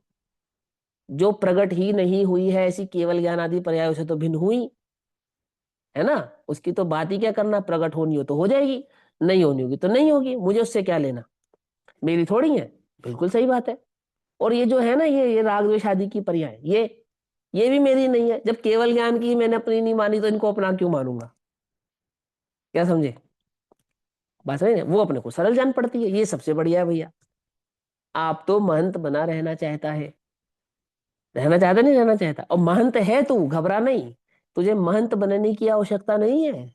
जो प्रकट ही नहीं हुई है, ऐसी केवल ज्ञान आदि पर्यायों से तो भिन्न हुई है ना। उसकी तो बात ही क्या करना, प्रकट होनी हो तो हो जाएगी, नहीं होनी होगी तो नहीं होगी, मुझे उससे क्या लेना, मेरी थोड़ी है। बिल्कुल सही बात है। और ये जो है ना, ये राग द्वेष आदि की पर्याय, ये भी मेरी नहीं है। जब केवल ज्ञान की मैंने अपनी नहीं मानी तो इनको अपना क्यों मानूंगा? क्या समझे बात? है वो अपने को सरल जान पड़ती है। ये सबसे बढ़िया है भैया। आप तो महंत बना रहना चाहता है, रहना चाहता नहीं रहना चाहता, और महंत है तू, घबरा नहीं। तुझे महंत बनने की आवश्यकता नहीं है,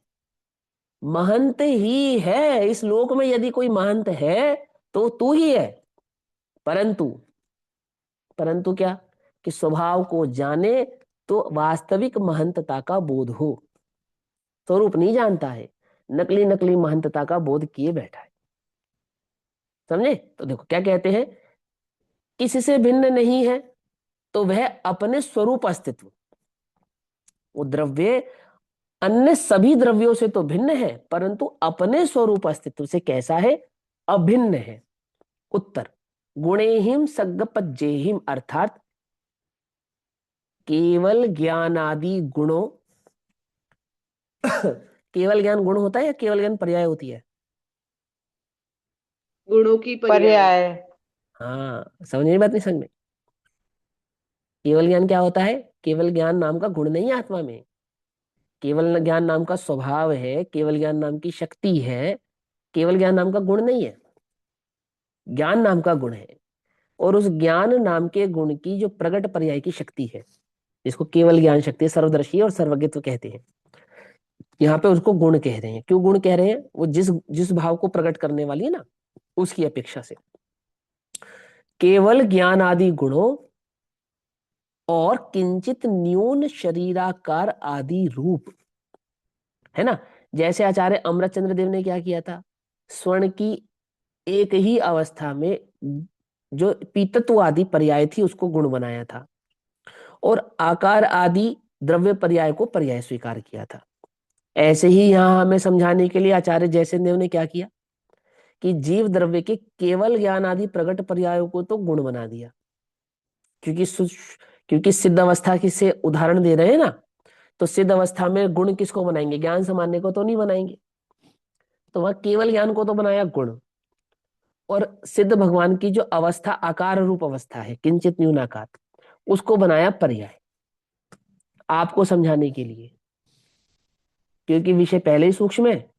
महंत ही है। इस लोक में यदि कोई महंत है तो तू ही है। परंतु परंतु क्या कि स्वभाव को जाने तो वास्तविक महंतता का बोध हो। स्वरूप नहीं जानता है, नकली नकली महंतता का बोध किए बैठा है। समझे? तो देखो क्या कहते हैं, किससे भिन्न नहीं है, तो वह अपने स्वरूप अस्तित्व, वो द्रव्य अन्य सभी द्रव्यों से तो भिन्न है, परंतु अपने स्वरूप अस्तित्व से कैसा है, अभिन्न है। उत्तर, गुणेहिम सग्गपज्जेहिम, अर्थात केवल ज्ञानादि गुणों केवल ज्ञान गुण होता है या केवल ज्ञान पर्याय होती है? गुणों की पर्याय। पर्याय। हाँ, समझ में बात नहीं? समझ में? केवल ज्ञान क्या होता है? केवल ज्ञान नाम का गुण नहीं है आत्मा में, केवल ज्ञान नाम का स्वभाव है, केवल ज्ञान नाम की शक्ति है, केवल ज्ञान नाम का गुण नहीं है, ज्ञान नाम का गुण है। और उस ज्ञान नाम के गुण की जो प्रगट पर्याय की शक्ति है, जिसको केवल ज्ञान शक्ति, सर्वदर्शी और सर्वज्ञत्व कहते हैं, यहाँ पे उसको गुण कह रहे हैं। क्यों गुण कह रहे हैं? वो जिस जिस भाव को प्रकट करने वाली है ना, उसकी अपेक्षा से। केवल ज्ञान आदि गुणों और किंचित न्यून शरीराकार आदि रूप, है ना। जैसे आचार्य अमृतचंद्र देव ने क्या किया था, स्वर्ण की एक ही अवस्था में जो पीतत्व आदि पर्याय थी उसको गुण बनाया था, और आकार आदि द्रव्य पर्याय को पर्याय स्वीकार किया था। ऐसे ही यहां हमें समझाने के लिए आचार्य जयसेन देव ने क्या किया कि जीव द्रव्य के केवल ज्ञान आदि प्रगट पर्यायों को तो गुण बना दिया। क्योंकि सिद्ध अवस्था की से उदाहरण दे रहे हैं ना, तो सिद्ध अवस्था में गुण किसको बनाएंगे? ज्ञान सामान्य को तो नहीं बनाएंगे, तो वहां केवल ज्ञान को तो बनाया गुण, और सिद्ध भगवान की जो अवस्था आकार रूप अवस्था है, किंचित न्यूनाकार, उसको बनाया पर्याय, आपको समझाने के लिए। क्योंकि विषय पहले ही सूक्ष्म है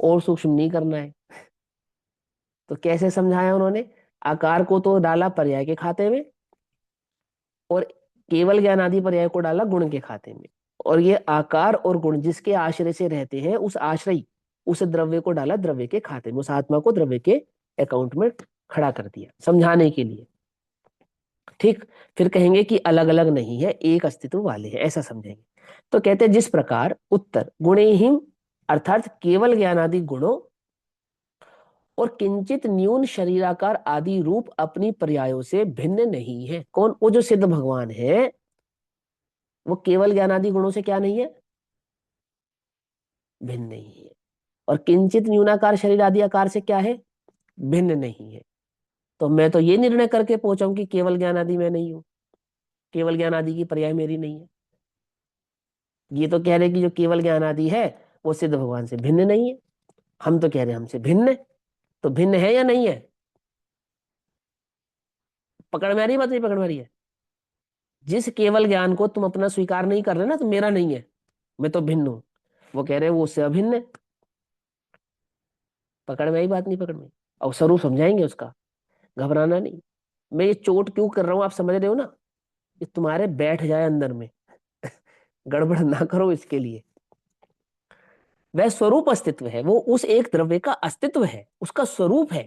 और सूक्ष्म नहीं करना है, तो कैसे समझाया उन्होंने? आकार को तो डाला पर्याय के खाते में, और केवल ज्ञान आदि पर्याय को डाला गुण के खाते में। और ये आकार और गुण जिसके आश्रय से रहते हैं, उस आश्रय उस द्रव्य को डाला द्रव्य के खाते में, उस आत्मा को द्रव्य के अकाउंट में खड़ा कर दिया समझाने के लिए। ठीक, फिर कहेंगे कि अलग अलग नहीं है, एक अस्तित्व वाले हैं, ऐसा समझेंगे। तो कहते हैं जिस प्रकार उत्तर गुणेहिम, अर्थात केवल ज्ञान आदि गुणों और किंचित न्यून शरीराकार आदि रूप अपनी पर्यायों से भिन्न नहीं है। कौन? वो जो सिद्ध भगवान है, वो केवल ज्ञान आदि गुणों से क्या नहीं है? भिन्न नहीं है। और किंचित न्यूनाकार शरीर आदि आकार से क्या है? भिन्न नहीं है। तो मैं तो ये निर्णय करके पहुंचाऊं कि केवल ज्ञान आदि मैं नहीं हूं, केवल ज्ञान आदि की पर्याय मेरी नहीं है। ये तो कह रहे कि जो केवल ज्ञान आदि है वो सिद्ध भगवान से भिन्न नहीं है, हम तो कह रहे हैं हमसे भिन्न है। तो भिन्न है या नहीं है? पकड़ में आ रही बात? नहीं पकड़ में आ रही है? जिस केवल ज्ञान को तुम अपना स्वीकार नहीं कर रहे ना, तो मेरा नहीं है, मैं तो भिन्न हूं, वो कह रहे हैं वो उससे अभिन्न है। पकड़ में आई बात? नहीं पकड़ में? और स्वरूप समझाएंगे उसका, घबराना नहीं। मैं ये चोट क्यों कर रहा हूं, आप समझ रहे हो ना? ये तुम्हारे बैठ जाए अंदर में गड़बड़ ना करो इसके लिए। वह स्वरूप अस्तित्व है, वो उस एक द्रव्य का अस्तित्व है, उसका स्वरूप है।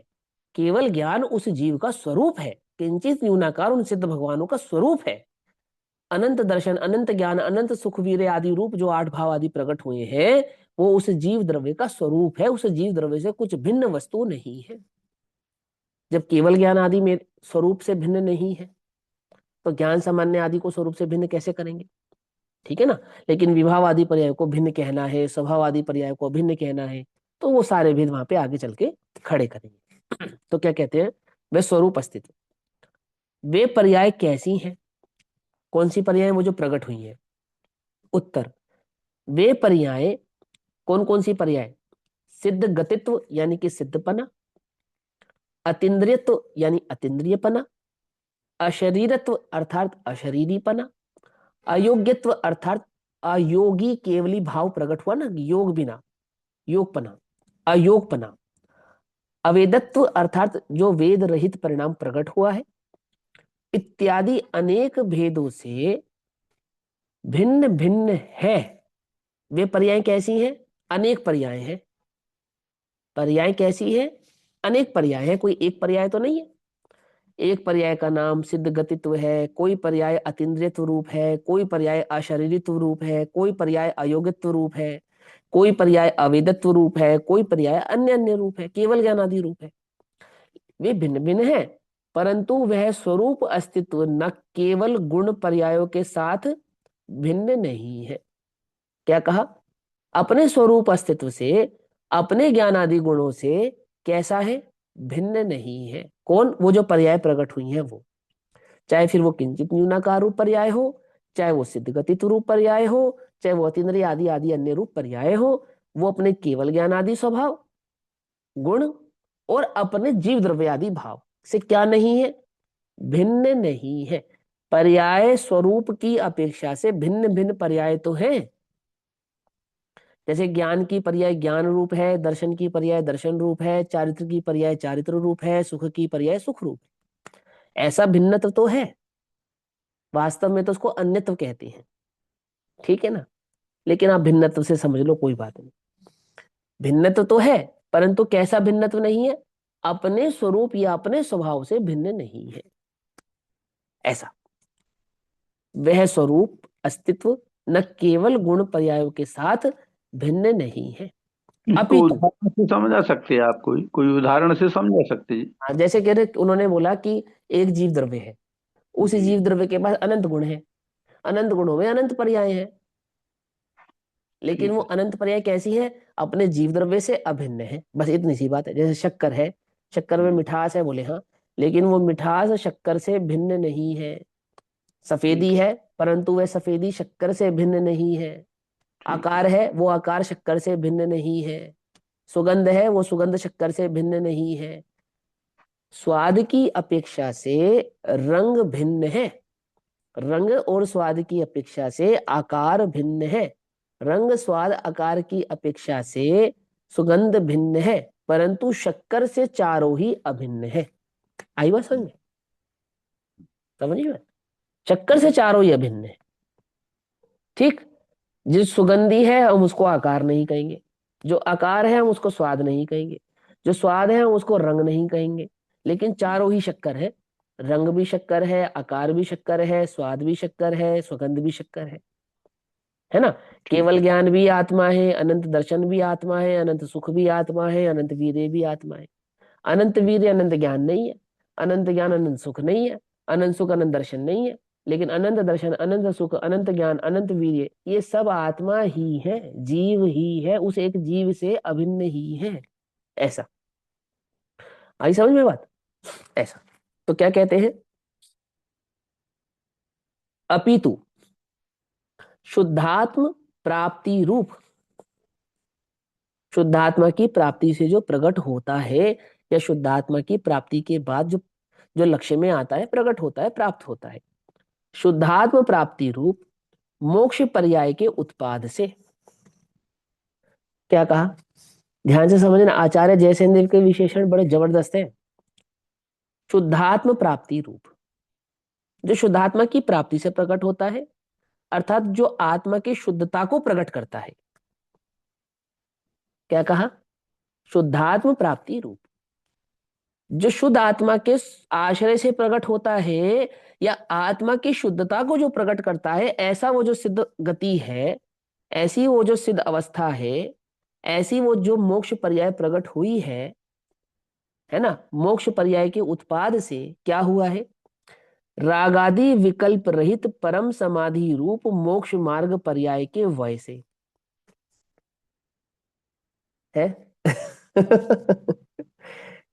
केवल ज्ञान उस जीव का स्वरूप है, किंचित न्यूनाकार उन सिद्ध भगवानों का स्वरूप है। अनंत दर्शन, अनंत ज्ञान, अनंत सुखवीर आदि रूप जो 8 भाव आदि प्रकट हुए हैं, वो उस जीव द्रव्य का स्वरूप है, उस जीव द्रव्य से कुछ भिन्न वस्तु नहीं है। जब केवल ज्ञान आदि में स्वरूप से भिन्न नहीं है, तो ज्ञान सामान्य आदि को स्वरूप से भिन्न कैसे करेंगे? ठीक है ना। लेकिन विभाव आदि पर्याय को भिन्न कहना है, स्वभाव आदि पर्याय को भिन्न कहना है, तो वो सारे भेद वहां पे आगे चल के खड़े करेंगे। तो क्या कहते हैं? वे स्वरूप अस्तित्व। वे पर्याय कैसी हैं? कौन सी पर्याय? वो जो प्रकट हुई है। उत्तर, वे पर्याय कौन कौन सी पर्याय? सिद्ध गतित्व यानी कि सिद्धपना, अतीन्द्रियत्व यानी अतीन्द्रियपना, अशरीरत्व अर्थात अशरीरीपना, अयोग्यत्व अर्थात अयोगी केवली भाव प्रकट हुआ ना, योग बिना, योगपना, अयोगपना, अवेदत्व अर्थात जो वेद रहित परिणाम प्रकट हुआ है, इत्यादि अनेक भेदों से भिन्न भिन्न है। वे पर्याय कैसी हैं? अनेक पर्याय हैं। पर्याय कैसी है? अनेक पर्याय है, कोई एक पर्याय तो नहीं है। एक पर्याय का नाम सिद्ध गतित्व है, कोई पर्याय अतीन्द्रियत्व रूप है, कोई पर्याय अशरीरित्व रूप है, कोई पर्याय अयोगित्व रूप है, कोई पर्याय अवेदत्व रूप है, कोई पर्याय अन्य अन्य रूप है, केवल ज्ञानादि रूप है। वे भिन्न भिन्न है, परंतु वह स्वरूप अस्तित्व न केवल गुण पर्यायों के साथ भिन्न नहीं है। क्या कहा? अपने स्वरूप अस्तित्व से, अपने ज्ञान आदि गुणों से कैसा है? भिन्न नहीं है। कौन? वो जो पर्याय प्रकट हुई हैं वो, चाहे फिर वो किंचित न्यूनाकार रूप पर्याय हो, चाहे वो सिद्ध गतित रूप पर्याय हो, चाहे वो अतीन्द्रिय आदि आदि अन्य रूप पर्याय हो, वो अपने केवल ज्ञान आदि स्वभाव गुण और अपने जीव द्रव्य आदि भाव से क्या नहीं है? भिन्न नहीं है। पर्याय स्वरूप की अपेक्षा से भिन्न भिन्न पर्याय तो हैं। जैसे ज्ञान की पर्याय ज्ञान रूप है, दर्शन की पर्याय दर्शन रूप है, चारित्र की पर्याय चारित्र रूप है, सुख की पर्याय सुख रूप है। ऐसा भिन्नत्व तो है, वास्तव में तो उसको अन्यत्व कहते हैं, ठीक है ना। लेकिन आप भिन्नत्व से समझ लो, कोई बात नहीं। भिन्नत्व तो है, परंतु कैसा भिन्नत्व नहीं है? अपने स्वरूप या अपने स्वभाव से भिन्न नहीं है, ऐसा। वह स्वरूप अस्तित्व न केवल गुण पर्यायों के साथ भिन्न नहीं है, इसको अपितु। उदाहरण से समझा सकते हैं आप? कोई उदाहरण से समझा सकते हैं? हाँ, जैसे कह रहे, उन्होंने बोला कि एक जीव द्रव्य है, उस जी। जीव द्रव्य के पास अनंत गुण है, अनंत गुणों में अनंत पर्याय हैं, लेकिन ठीक वो है। अनंत पर्याय कैसी है? अपने जीव द्रव्य से अभिन्न है, बस इतनी सी बात है। जैसे शक्कर है, शक्कर में मिठास है, बोले हाँ, लेकिन वो मिठास शक्कर से भिन्न नहीं है। ठीक सफेदी है। है, परंतु वह सफेदी शक्कर से भिन्न नहीं है। ठीक है। आकार है, वो आकार शक्कर से भिन्न नहीं है। सुगंध है, वो सुगंध शक्कर से भिन्न नहीं है। स्वाद की अपेक्षा से रंग भिन्न है, रंग और स्वाद की अपेक्षा से आकार भिन्न है, रंग स्वाद आकार की अपेक्षा से सुगंध भिन्न है, परंतु शक्कर से चारों ही अभिन्न है। आई बात समझ में? समझिए, शक्कर से चारों ही अभिन्न है, ठीक। जो सुगंधी है हम उसको आकार नहीं कहेंगे, जो आकार है हम उसको स्वाद नहीं कहेंगे, जो स्वाद है हम उसको रंग नहीं कहेंगे, लेकिन चारों ही शक्कर है। रंग भी शक्कर है, आकार भी शक्कर है, स्वाद भी शक्कर है, सुगंध भी शक्कर है ना। ठीक केवल है। ज्ञान भी आत्मा है, अनंत दर्शन भी आत्मा है, अनंत सुख भी आत्मा है, अनंत वीर्य भी आत्मा है। अनंत वीर्य अनंत ज्ञान नहीं है, अनंत ज्ञान अनंत सुख नहीं है, अनंत सुख अनंत दर्शन नहीं है, लेकिन अनंत दर्शन अनंत सुख अनंत ज्ञान अनंत वीर्य ये सब आत्मा ही है, जीव ही है, उस एक जीव से अभिन्न ही है, ऐसा। आई समझ में बात? ऐसा। तो क्या कहते हैं? अपितु शुद्धात्म प्राप्ति रूप, शुद्धात्मा की प्राप्ति से जो प्रकट होता है, या शुद्धात्मा की प्राप्ति के बाद जो जो लक्ष्य में आता है, प्रकट होता है, प्राप्त होता है, शुद्धात्म प्राप्ति रूप मोक्ष पर्याय के उत्पाद से। क्या कहा? ध्यान से समझना, आचार्य जयसेन के विशेषण बड़े जबरदस्त हैं। शुद्धात्म प्राप्ति रूप, जो शुद्धात्मा की प्राप्ति से प्रकट होता है, अर्थात जो आत्मा की शुद्धता को प्रकट करता है। क्या कहा? शुद्धात्म प्राप्ति रूप, जो शुद्ध आत्मा के आश्रय से प्रकट होता है, या आत्मा की शुद्धता को जो प्रकट करता है, ऐसा वो जो सिद्ध गति है, ऐसी वो जो सिद्ध अवस्था है, ऐसी वो जो मोक्ष पर्याय प्रकट हुई है ना। मोक्ष पर्याय के उत्पाद से क्या हुआ है? रागादि विकल्प रहित परम समाधि रूप मोक्ष मार्ग पर्याय के वय से है।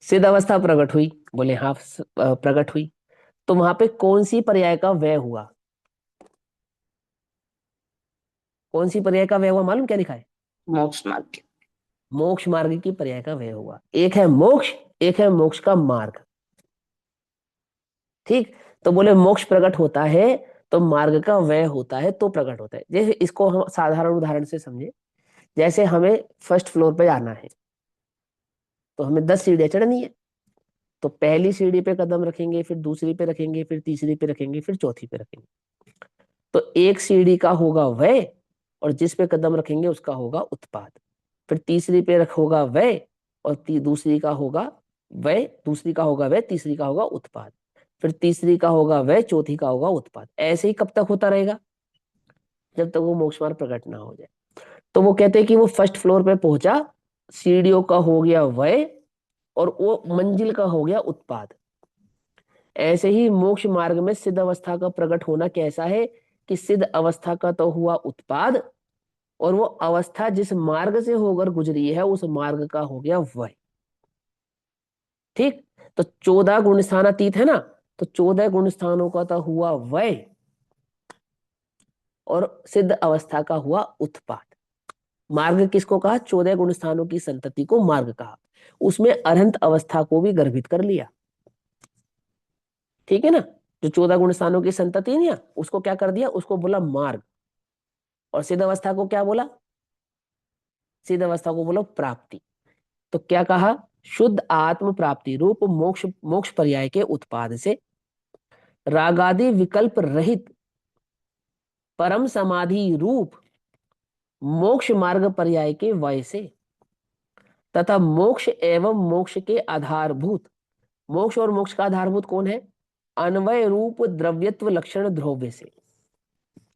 सिद्ध अवस्था प्रकट हुई, बोले हाँ प्रकट हुई, तो वहां पे कौन सी पर्याय का व्यय हुआ? कौन सी पर्याय का व्यय हुआ? मालूम क्या लिखा है? मोक्ष मार्ग। मोक्ष मार्ग की पर्याय का व्यय हुआ। एक है मोक्ष, एक है मोक्ष का मार्ग, ठीक। तो बोले मोक्ष प्रकट होता है तो मार्ग का व्यय होता है, तो प्रकट होता है। जैसे इसको हम साधारण उदाहरण से समझे, जैसे हमें फर्स्ट फ्लोर पे जाना है, तो हमें 10 सीढ़ियां चढ़नी है, तो पहली सीढ़ी पे कदम रखेंगे, फिर दूसरी पे रखेंगे, फिर तीसरी पे रखेंगे, फिर चौथी पे रखेंगे। तो एक सीढ़ी का होगा व्यय, और जिस पे कदम रखेंगे उसका होगा उत्पाद। फिर तीसरी पे होगा व्यय, और दूसरी का होगा व्यय, दूसरी का होगा व्यय, तीसरी का होगा उत्पाद। फिर तीसरी का होगा वय, चौथी का होगा उत्पाद। ऐसे ही कब तक होता रहेगा? जब तक वो मोक्ष मार्ग प्रकट ना हो जाए। तो वो कहते हैं कि वो फर्स्ट फ्लोर पे पहुंचा, सीढ़ियों का हो गया वय और वो मंजिल का हो गया उत्पाद। ऐसे ही मोक्ष मार्ग में सिद्ध अवस्था का प्रकट होना कैसा है कि सिद्ध अवस्था का तो हुआ उत्पाद और वो अवस्था जिस मार्ग से होकर गुजरी है उस मार्ग का हो गया वय। ठीक, तो 14 गुण स्थानातीत है ना, तो 14 गुण स्थानों का तो हुआ वय और सिद्ध अवस्था का हुआ उत्पाद। मार्ग किसको कहा? 14 गुण स्थानों की संतति को मार्ग कहा। उसमें अरहंत अवस्था को भी गर्भित कर लिया। ठीक है ना, जो 14 गुण स्थानों की संतति नहीं, उसको क्या कर दिया? उसको बोला मार्ग। और सिद्ध अवस्था को क्या बोला? सिद्ध अवस्था को बोला प्राप्ति। तो क्या कहा? शुद्ध आत्म प्राप्ति रूप मोक्ष, मोक्ष पर्याय के उत्पाद से रागादि विकल्प रहित परम समाधि रूप मोक्ष मार्ग पर्याय के वय से तथा मोक्ष एवं मोक्ष के आधारभूत, मोक्ष और मोक्ष का आधारभूत कौन है? अन्वय रूप द्रव्यत्व लक्षण ध्रुव से,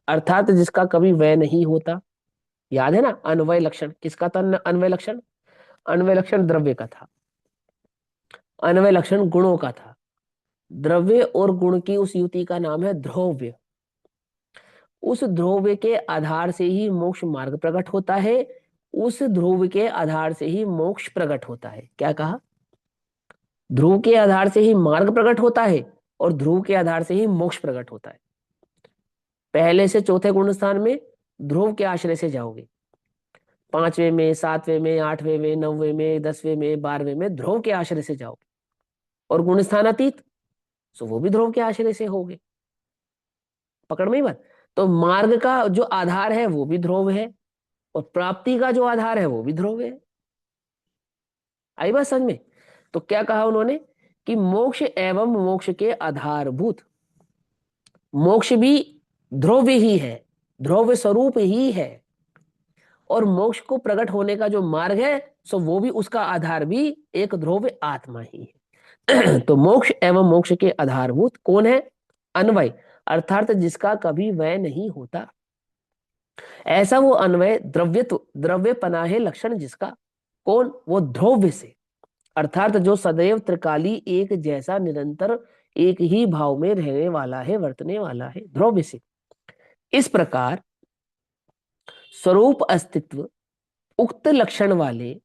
अर्थात जिसका कभी वय नहीं होता। याद है ना, अन्वय लक्षण किसका था? अन्वय लक्षण, अन्वय लक्षण द्रव्य का था, अन्वय लक्षण गुणों का था। द्रव्य और गुण की उस युति का नाम है ध्रुव्य। उस ध्रुव के आधार से ही मोक्ष मार्ग प्रकट होता है, उस ध्रुव के आधार से ही मोक्ष प्रकट होता है। क्या कहा? ध्रुव के आधार से ही मार्ग प्रकट होता है और ध्रुव के आधार से ही मोक्ष प्रकट होता है। पहले से चौथे गुण स्थान में ध्रुव के आश्रय से जाओगे, 5वें में, 7वें में, 8वें में, 9वें में, 10वें में, 12वें में ध्रुव के आश्रय से जाओगे। और गुण स्थान अतीत, तो वो भी ध्रुव के आश्रय से होगे। पकड़ में ही बात। तो मार्ग का जो आधार है वो भी ध्रुव है और प्राप्ति का जो आधार है वो भी ध्रुव है। आई बात समझ में? तो क्या कहा उन्होंने कि मोक्ष एवं मोक्ष के आधारभूत, मोक्ष भी ध्रुव ही है, ध्रुव स्वरूप ही है, और मोक्ष को प्रकट होने का जो मार्ग है सो वो भी, उसका आधार भी एक ध्रुव आत्मा ही है। तो मोक्ष एवं मोक्ष के आधारभूत कौन है? अन्वय, अर्थात जिसका कभी वय नहीं होता। ऐसा वो अन्वय द्रव्यत्व, द्रव्य पना है लक्षण जिसका। कौन? वो ध्रुव से, अर्थात जो सदैव त्रिकाली एक जैसा निरंतर एक ही भाव में रहने वाला है, वर्तने वाला है, ध्रुव से। इस प्रकार स्वरूप अस्तित्व उक्त लक्षण वाले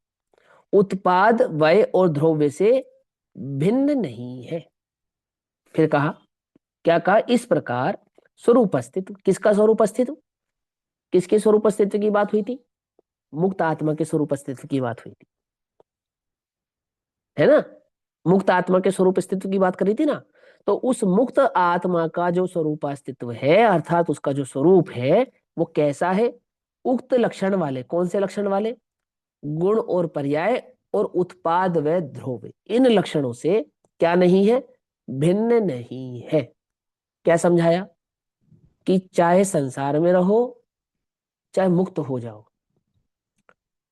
उत्पाद वय और ध्रुव से भिन्न नहीं है। फिर कहा, क्या कहा? इस प्रकार स्वरूप अस्तित्व, किसका स्वरूप अस्तित्व? किसके स्वरूप अस्तित्व की बात हुई थी? मुक्त आत्मा के स्वरूप अस्तित्व की बात हुई थी, है ना? मुक्त आत्मा के स्वरूप अस्तित्व की बात करी थी ना। तो उस मुक्त आत्मा का जो स्वरूप अस्तित्व है, अर्थात उसका जो स्वरूप है वो कैसा है? उक्त लक्षण वाले। कौन से लक्षण वाले? गुण और पर्याय और उत्पाद व ध्रुव, इन लक्षणों से क्या नहीं है? भिन्न नहीं है। क्या समझाया? कि चाहे संसार में रहो चाहे मुक्त हो जाओ,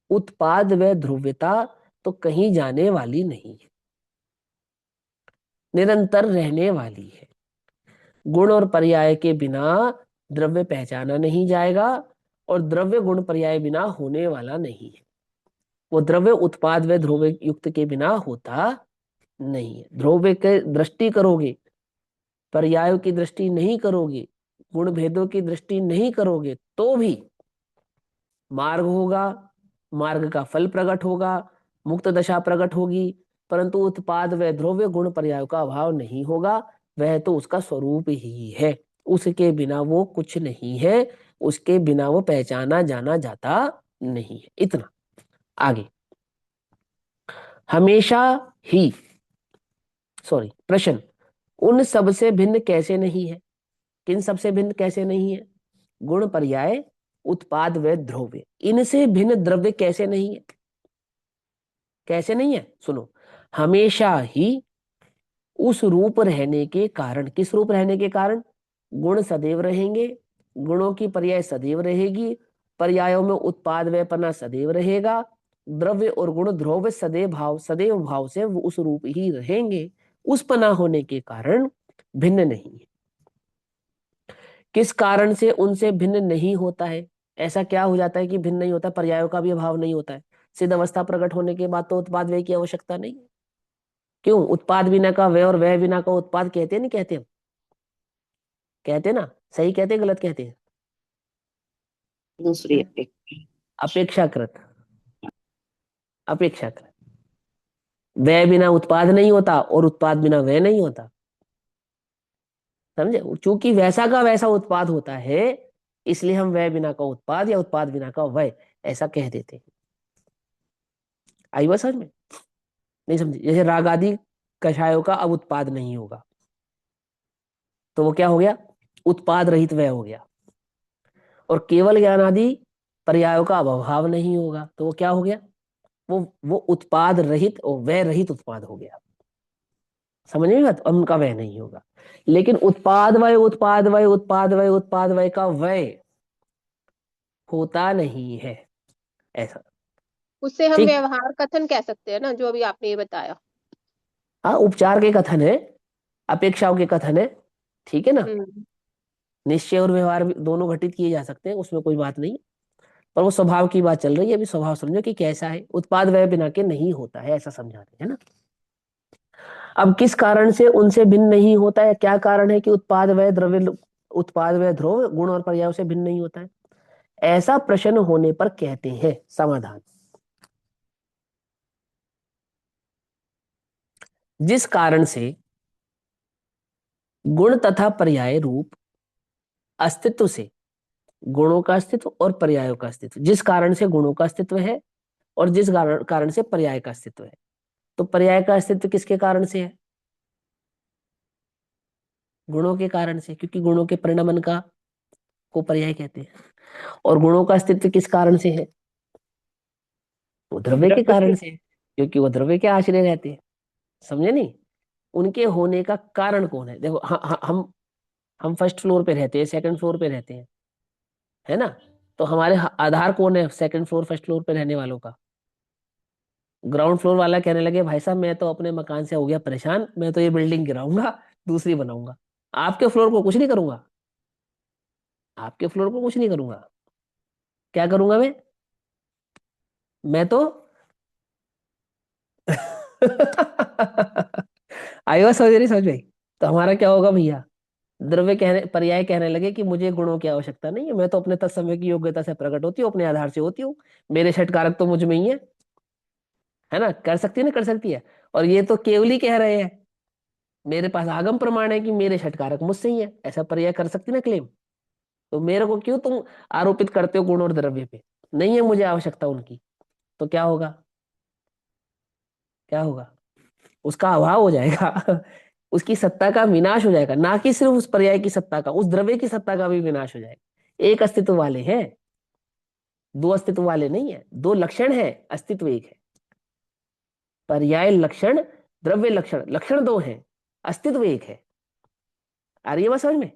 उत्पाद व ध्रुव्यता तो कहीं जाने वाली नहीं है, निरंतर रहने वाली है। गुण और पर्याय के बिना द्रव्य पहचाना नहीं जाएगा और द्रव्य गुण पर्याय बिना होने वाला नहीं है। वो द्रव्य उत्पाद व ध्रुव युक्त के बिना होता नहीं है। ध्रुव के दृष्टि करोगे, पर्यायों की दृष्टि नहीं करोगे, गुण भेदों की दृष्टि नहीं करोगे तो भी मार्ग होगा, मार्ग का फल प्रकट होगा, मुक्त दशा प्रकट होगी, परंतु उत्पाद व ध्रुव्य गुण पर्याय का अभाव नहीं होगा। वह तो उसका स्वरूप ही है, उसके बिना वो कुछ नहीं है, उसके बिना वो पहचाना जाना जाता नहीं है। इतना। आगे, हमेशा ही, सॉरी, प्रश्न, उन सब से भिन्न कैसे नहीं है? किन सब से भिन्न कैसे नहीं है? गुण पर्याय उत्पाद व ध्रुव्य, इनसे भिन्न द्रव्य कैसे नहीं है? कैसे नहीं है? सुनो, हमेशा ही उस रूप रहने के कारण, किस रूप रहने के कारण? गुण सदैव रहेंगे, गुणों की पर्याय सदैव रहेगी, पर्यायों में उत्पाद व पना सदैव रहेगा, द्रव्य और गुण ध्रुव सदैव भाव से वो उस रूप ही रहेंगे। उस पना होने के कारण भिन्न नहीं है। किस कारण से उनसे भिन्न नहीं होता है? ऐसा क्या हो जाता है कि भिन्न नहीं होता? पर्यायों का भी अभाव नहीं होता है। सिद्ध अवस्था प्रकट होने के बाद तो उत्पाद व्यय की आवश्यकता नहीं है। क्यों? उत्पाद बिना का व्यय और व्यय बिना का उत्पाद कहते हैं, नहीं कहते हम? कहते ना? सही कहते हैं, गलत कहते हैं? दूसरी अपेक्षाकृत। अपेक्षाकृत। व्यय बिना उत्पाद नहीं होता और उत्पाद बिना व्यय नहीं होता। समझे? चूंकि वैसा का वैसा उत्पाद होता है, इसलिए हम व्यय बिना का उत्पाद या उत्पाद बिना का व्यय ऐसा कह देते हैं। आई बात समझ में? नहीं समझे? जैसे राग आदि कषायों का अब उत्पाद नहीं होगा, तो वो क्या हो गया? उत्पाद रहित व्यय हो गया। और केवल ज्ञान आदि पर्यायों का अभाव नहीं होगा, तो वो क्या हो गया? वो उत्पाद रहित और व्यय रहित उत्पाद हो गया। समझ में बात? उनका व्यय नहीं होगा। लेकिन उत्पाद व्यय उत्पाद व्यय उत्पाद व्यय उत्पाद व्यय का व्यय होता नहीं है, ऐसा। उससे हम ठीक। व्यवहार कथन कह सकते हैं ना, जो अभी आपने ये बताया। हाँ, उपचार के कथन है, अपेक्षाओं के कथन है, ठीक है ना? निश्चय और व्यवहार दोनों घटित किए जा सकते हैं, उसमें कोई बात नहीं। पर वो स्वभाव की बात चल रही है, अभी स्वभाव समझो कि कैसा है। उत्पाद व्यय बिना के नहीं होता है, ऐसा समझा रहे हैं ना। अब किस कारण से उनसे भिन्न नहीं होता है? क्या कारण है कि उत्पाद व्यय उत्पाद व्यय ध्रुव गुण और पर्यायों से भिन्न नहीं होता है? ऐसा प्रश्न होने पर कहते हैं समाधान। जिस कारण से गुण तथा पर्याय रूप अस्तित्व से गुणों का अस्तित्व और पर्यायों का अस्तित्व, जिस कारण से गुणों का अस्तित्व है और जिस कारण से पर्याय का अस्तित्व है, तो पर्याय का अस्तित्व किसके कारण से है? गुणों के कारण से, क्योंकि गुणों के परिणमन का को पर्याय कहते हैं। और गुणों का अस्तित्व किस कारण से है? वो द्रव्य के कारण से, क्योंकि वो द्रव्य के आश्रय रहते हैं। समझे नहीं? उनके होने का कारण कौन है? देखो, हम फर्स्ट फ्लोर पे रहते हैं, सेकंड फ्लोर पे रहते हैं, है ना? तो हमारे आधार कौन है सेकंड फ्लोर फर्स्ट फ्लोर पे रहने वालों का? ग्राउंड फ्लोर वाला कहने लगे, भाई साहब मैं तो अपने मकान से हो गया परेशान, मैं तो ये बिल्डिंग गिराऊंगा, दूसरी बनाऊंगा। आपके फ्लोर को कुछ नहीं करूंगा, आपके फ्लोर को कुछ नहीं करूंगा। क्या करूंगा मैं तो आई बात समझ रही? समझ गई? तो हमारा क्या होगा भैया? द्रव्य कहने पर्याय कहने लगे कि मुझे गुणों की आवश्यकता नहीं है, मैं तो अपने तत्समय की योग्यता से प्रकट होती हूँ, अपने आधार से होती हूँ, मेरे षट कारक तो मुझ में ही है ना? कर सकती है ना? कर सकती है। और ये तो केवल ही कह रहे हैं, मेरे पास आगम प्रमाण है कि मेरे षट कारक मुझसे ही है, ऐसा पर्याय कर सकती ना क्लेम। तो मेरे को क्यों तुम आरोपित करते हो गुण और द्रव्य पे? नहीं है मुझे आवश्यकता उनकी, तो क्या होगा? क्या होगा? उसका अभाव हो जाएगा। उसकी सत्ता का विनाश हो जाएगा, ना कि सिर्फ उस पर्याय की सत्ता का, उस द्रव्य की सत्ता का भी विनाश हो जाएगा। एक अस्तित्व वाले हैं, दो अस्तित्व वाले नहीं है। दो लक्षण है, अस्तित्व एक है। पर्याय लक्षण, द्रव्य लक्षण, लक्षण दो हैं, अस्तित्व एक है। आ रही है बात समझ में?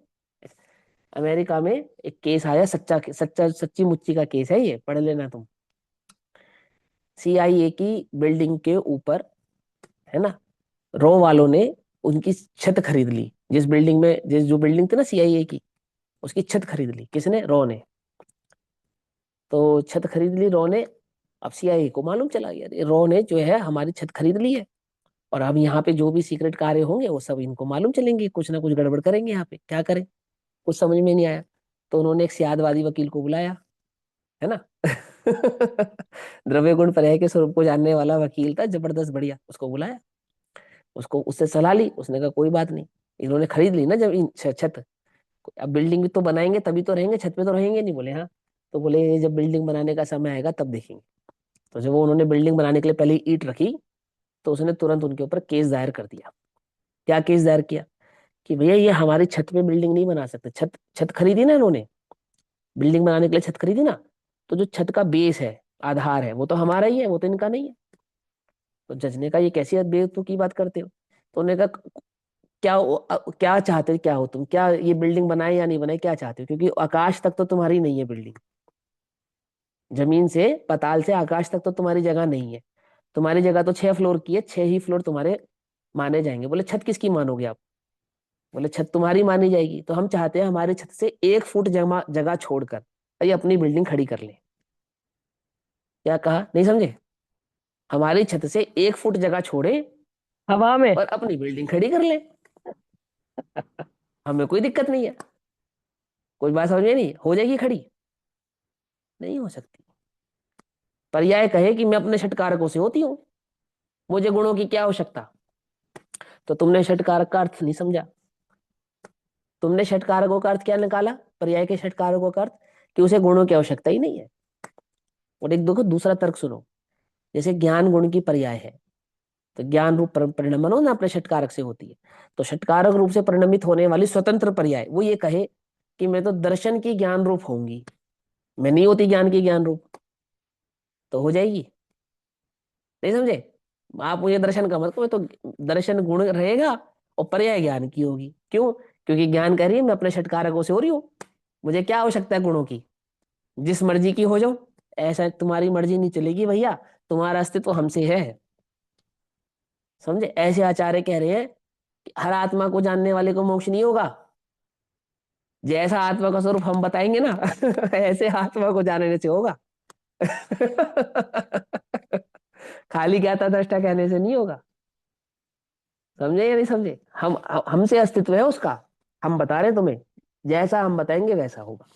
अमेरिका में एक केस आया, सच्चा सच्चा सच्ची मुच्ची का केस है, ये पढ़ लेना तुम। CIA की बिल्डिंग के ऊपर, है ना, रॉ वालों ने उनकी छत खरीद ली। जिस बिल्डिंग में जो बिल्डिंग थी ना CIA की, उसकी छत खरीद ली। किसने? रॉ ने। तो छत खरीद ली रॉ ने। अब CIA को मालूम चला यार, रॉ ने जो है हमारी छत खरीद ली है, और अब यहाँ पे जो भी सीक्रेट कार्य होंगे वो सब इनको मालूम चलेंगे, कुछ ना कुछ गड़बड़ करेंगे यहाँ पे। क्या करें? कुछ समझ में नहीं आया। तो उन्होंने एक सियादवादी वकील को बुलाया, है ना। द्रव्य गुण पर्याय के स्वरूप को जानने वाला वकील था, जबरदस्त बढ़िया। उसको बुलाया, उसको उससे सलाह ली। उसने कहा कोई बात नहीं, इन्होंने खरीद ली ना जब छत, अब बिल्डिंग भी तो बनाएंगे तभी तो रहेंगे, छत पे तो रहेंगे नहीं। बोले हाँ। तो बोले ये जब बिल्डिंग बनाने का समय आएगा तब देखेंगे। तो जब वो उन्होंने बिल्डिंग बनाने के लिए पहले ईंट रखी, तो उसने तुरंत उनके ऊपर केस दायर कर दिया। क्या केस दायर किया? कि भैया ये हमारी छत पे बिल्डिंग नहीं बना सकते। छत छत खरीदी ना इन्होंने, बिल्डिंग बनाने के लिए छत खरीदी ना, तो जो छत का बेस है, आधार है, वो तो हमारा ही है, वो तो इनका नहीं है। तो जज ने कहा ये कैसी बेवकूफ की बात करते हो? तो उन्होंने कहा क्या चाहते, क्या हो तुम, क्या ये बिल्डिंग बनाए या नहीं बनाए, क्या चाहते हो? क्योंकि आकाश तक तो तुम्हारी नहीं है बिल्डिंग, जमीन से पाताल से आकाश तक तो तुम्हारी जगह नहीं है। तुम्हारी जगह तो 6 फ्लोर की है, 6 ही फ्लोर तुम्हारे माने जाएंगे। बोले छत किसकी मानोगे आप? बोले छत तुम्हारी मानी जाएगी, तो हम चाहते हैं हमारे छत से 1 फुट जगह छोड़कर ये अपनी बिल्डिंग खड़ी कर ले। क्या कहा, नहीं समझे? हमारी छत से 1 फुट जगह छोड़े हवा में। और अपनी बिल्डिंग खड़ी कर ले, हमें कोई दिक्कत नहीं है। कोई बात समझ में नहीं, हो जाएगी खड़ी? नहीं हो सकती। पर्याय कहे कि मैं अपने षटकारकों से होती हूं, मुझे गुणों की क्या आवश्यकता। तो तुमने षटकारक का अर्थ नहीं समझा। तुमने षटकारकों का अर्थ क्या निकाला, पर्याय के षटकारकों का अर्थ, कि उसे गुणों की आवश्यकता ही नहीं है। और एक देखो दूसरा तर्क सुनो, जैसे ज्ञान गुण की पर्याय है, तो ज्ञान रूप परिणमन हो ना अपने षटकारक से होती है, तो षटकारक रूप से परिणमित होने वाली स्वतंत्र पर्याय वो ये कहे कि मैं तो दर्शन की ज्ञान रूप होंगी, मैं नहीं होती ज्ञान की ज्ञान रूप, तो हो जाएगी? नहीं समझे? आप मुझे दर्शन का मतलब, तो दर्शन गुण रहेगा और पर्याय ज्ञान की होगी। क्यों? क्योंकि ज्ञान कह रही है मैं अपने षटकारकों से हो रही हूँ, मुझे क्या आवश्यकता है गुणों की, जिस मर्जी की हो जाओ। ऐसा तुम्हारी मर्जी नहीं चलेगी भैया, तुम्हारा अस्तित्व हमसे है। समझे? ऐसे आचार्य कह रहे हैं कि हर आत्मा को जानने वाले को मोक्ष नहीं होगा, जैसा आत्मा का स्वरूप हम बताएंगे ना ऐसे आत्मा को जानने से होगा खाली ज्ञाता दृष्टा कहने से नहीं होगा। समझे या नहीं समझे? हमसे अस्तित्व है उसका, हम बता रहे हैं तुम्हें, जैसा हम बताएंगे वैसा होगा,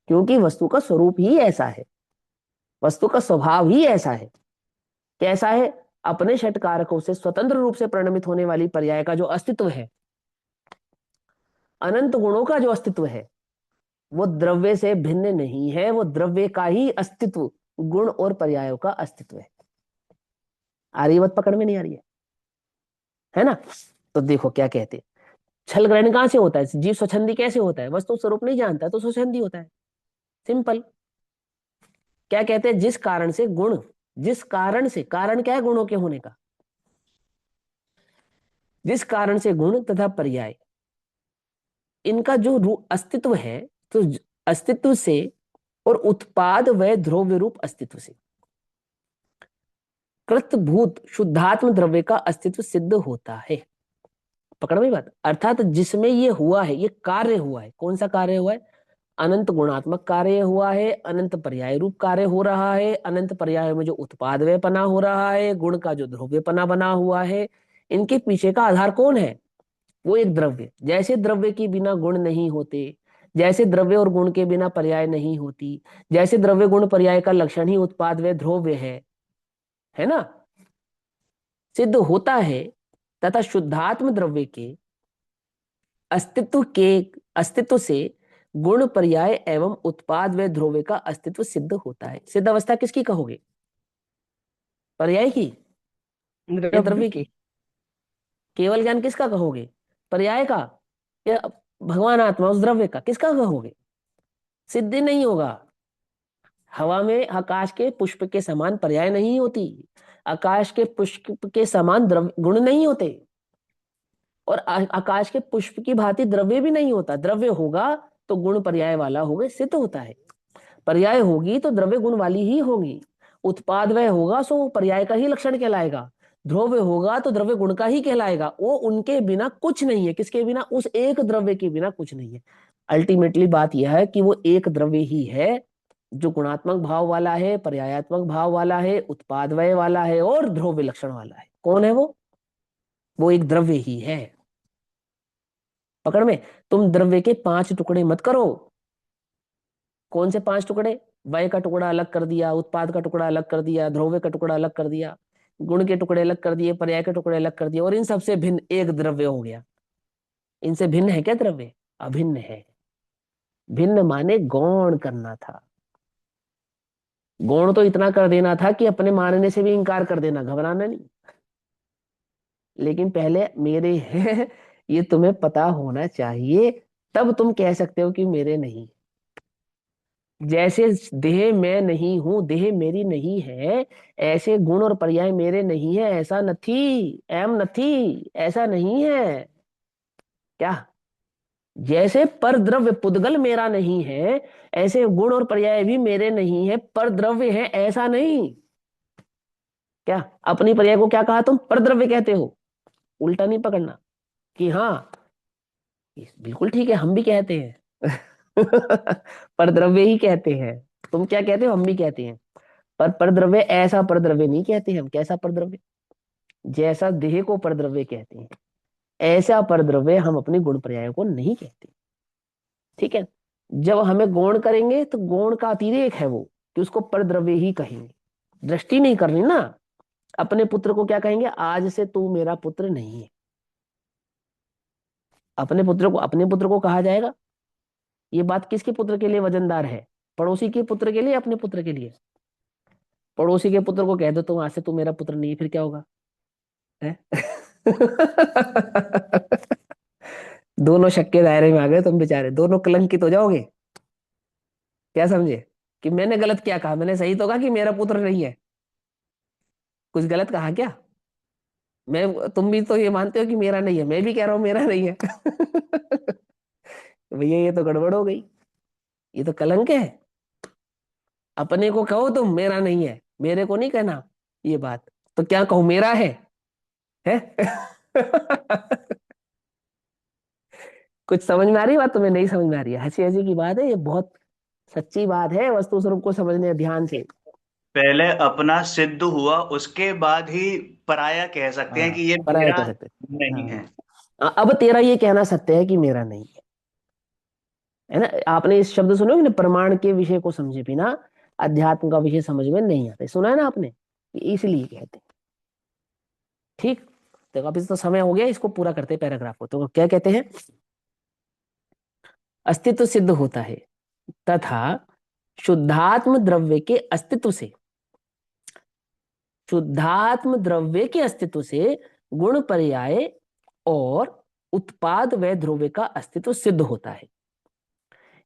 क्योंकि वस्तु का स्वरूप ही ऐसा है, वस्तु का स्वभाव ही ऐसा है। कैसा है? अपने षटकारकों से स्वतंत्र रूप से परिणमित होने वाली पर्याय का जो अस्तित्व है, अनंत गुणों का जो अस्तित्व है, वो द्रव्य से भिन्न नहीं है, वो द्रव्य का ही अस्तित्व गुण और पर्यायों का अस्तित्व है। आ रही बात पकड़ में नहीं आ रही है ना? तो देखो क्या कहते हैं, छल ग्रहण कहां से होता है, जीव स्वच्छंदी कैसे होता है, वस्तु स्वरूप नहीं जानता तो स्वच्छंदी होता है, सिंपल। क्या कहते हैं, जिस कारण से गुण, जिस कारण से, कारण क्या है गुणों के होने का, जिस कारण से गुण तथा पर्याय इनका जो अस्तित्व है, तो अस्तित्व से और उत्पाद व ध्रुव रूप अस्तित्व से कृतभूत शुद्धात्म द्रव्य का अस्तित्व सिद्ध होता है। पकड़ में बात, अर्थात जिसमें ये हुआ है, ये कार्य हुआ है, कौन सा कार्य हुआ है, अनंत गुणात्मक कार्य हुआ है, अनंत पर्याय रूप कार्य हो रहा है, अनंत पर्याय में जो उत्पाद व्यपना हो रहा है, गुण का जो ध्रुव्यपना बना हुआ है, इनके पीछे का आधार कौन है, वो एक द्रव्य। जैसे द्रव्य के बिना गुण नहीं होते, जैसे द्रव्य और गुण के बिना पर्याय नहीं होती, जैसे द्रव्य गुण पर्याय का लक्षण ही उत्पाद व ध्रुव्य है ना, सिद्ध होता है, तथा शुद्धात्म द्रव्य के अस्तित्व से गुण पर्याय एवं उत्पाद व ध्रुव्य का अस्तित्व सिद्ध होता है। सिद्ध अवस्था किसकी कहोगे, पर्याय की या द्रव्य की? केवल ज्ञान किसका कहोगे, पर्याय का या भगवान आत्मा उस द्रव्य का, किसका कहोगे? सिद्ध नहीं होगा। हवा में आकाश के पुष्प के समान पर्याय नहीं होती, आकाश के पुष्प के समान द्रव्य गुण नहीं होते, और आकाश के पुष्प की भांति द्रव्य भी नहीं होता। द्रव्य होगा तो गुण पर्याय वाला होगा, सिद्ध होता है। पर्याय होगी तो द्रव्य गुण वाली ही होगी। उत्पाद वह होगा सो पर्याय का ही लक्षण कहलाएगा, ध्रुव होगा तो द्रव्य गुण का ही कहलाएगा। वो उनके बिना कुछ नहीं है, किसके बिना, उस एक द्रव्य के बिना कुछ नहीं है। अल्टीमेटली बात यह है कि वो एक द्रव्य ही है जो गुणात्मक भाव वाला है, पर्यायात्मक भाव वाला है, उत्पादवय वाला है और ध्रुव लक्षण वाला है। कौन है वो एक द्रव्य ही है। पकड़ में, तुम द्रव्य के 5 टुकड़े मत करो। कौन से 5 टुकड़े? वय का टुकड़ा अलग कर दिया, उत्पाद का टुकड़ा अलग कर दिया, ध्रुव का टुकड़ा अलग कर दिया, गुण के टुकड़े अलग कर दिए, पर्याय के टुकड़े अलग कर दिए, और इन सबसे भिन्न एक द्रव्य हो गया। इनसे भिन्न है क्या द्रव्य? अभिन्न है। भिन्न माने गौण करना था। गौण तो इतना कर देना था कि अपने मानने से भी इंकार कर देना, घबराना नहीं। लेकिन पहले मेरे हैं ये तुम्हें पता होना चाहिए, तब तुम कह सकते हो कि मेरे नहीं। जैसे देह मैं नहीं हूं, देह मेरी नहीं है, ऐसे गुण और पर्याय मेरे नहीं है, ऐसा नथी, एम नथी, ऐसा नहीं है क्या? जैसे पर द्रव्य पुद्गल मेरा नहीं है, ऐसे गुण और पर्याय भी मेरे नहीं है, पर द्रव्य है, ऐसा नहीं। क्या अपनी पर्याय को क्या कहा तुम? पर द्रव्य कहते हो। उल्टा नहीं पकड़ना कि हाँ बिल्कुल ठीक है, हम भी कहते हैं परद्रव्य ही कहते हैं। तुम क्या कहते हो, हम भी कहते हैं। पर परद्रव्य ऐसा परद्रव्य नहीं कहते हम। कैसा परद्रव्य? जैसा देह को परद्रव्य कहते हैं, ऐसा परद्रव्य हम अपने गुण पर्यायों को नहीं कहते। ठीक है। जब हमें गौण करेंगे तो गौण का अतिरेक है वो, कि उसको परद्रव्य ही कहेंगे। दृष्टि नहीं करनी ना। अपने पुत्र को क्या कहेंगे? आज से तू मेरा पुत्र नहीं है। अपने पुत्र को कहा जाएगा। ये बात किसके पुत्र के लिए वजनदार है? पड़ोसी के पुत्र के लिए, अपने पुत्र के लिए? पड़ोसी के पुत्र को कह दो तुम आज से तू मेरा पुत्र नहीं है, फिर क्या होगा? है? दोनों शक के दायरे में आ गए तुम बेचारे, दोनों कलंकित हो जाओगे। क्या समझे कि मैंने गलत क्या कहा? मैंने सही तो कहा कि मेरा पुत्र नहीं है। कुछ गलत कहा क्या? तुम भी तो ये मानते हो कि मेरा नहीं है, मैं भी कह रहा हूं मेरा नहीं है। भैया ये तो गड़बड़ हो गई, ये तो कलंक है। अपने को कहो तुम मेरा नहीं है, मेरे को नहीं कहना ये बात। तो क्या कहूं, मेरा है? कुछ समझ में आ रही बात तुम्हें? नहीं समझ में आ रही है? हंसी हंसी की बात है, ये बहुत सच्ची बात है। वस्तु स्वरूप को समझने ध्यान से। पहले अपना सिद्ध हुआ, उसके बाद ही पराया कह सकते हैं हाँ, कि ये पराया मेरा कह सकते हैं। नहीं हाँ। है। अब तेरा ये कहना सत्य है कि मेरा नहीं है ना? आपने इस शब्द सुने हो ना, प्रमाण के विषय को समझे बिना अध्यात्म का विषय समझ में नहीं आता। सुना है ना आपने? कि इसलिए कहते हैं। ठीक। तो अब इस तो समय हो गया, इसको पूरा करते हैं पैराग्राफ को। तो क्या कहते हैं? अस्तित्व सिद्ध होता है तथा शुद्धात्म द्रव्य के अस्तित्व से, शुद्धात्म द्रव्य के अस्तित्व से गुण पर्याय और उत्पाद व ध्रुव्य का अस्तित्व सिद्ध होता है।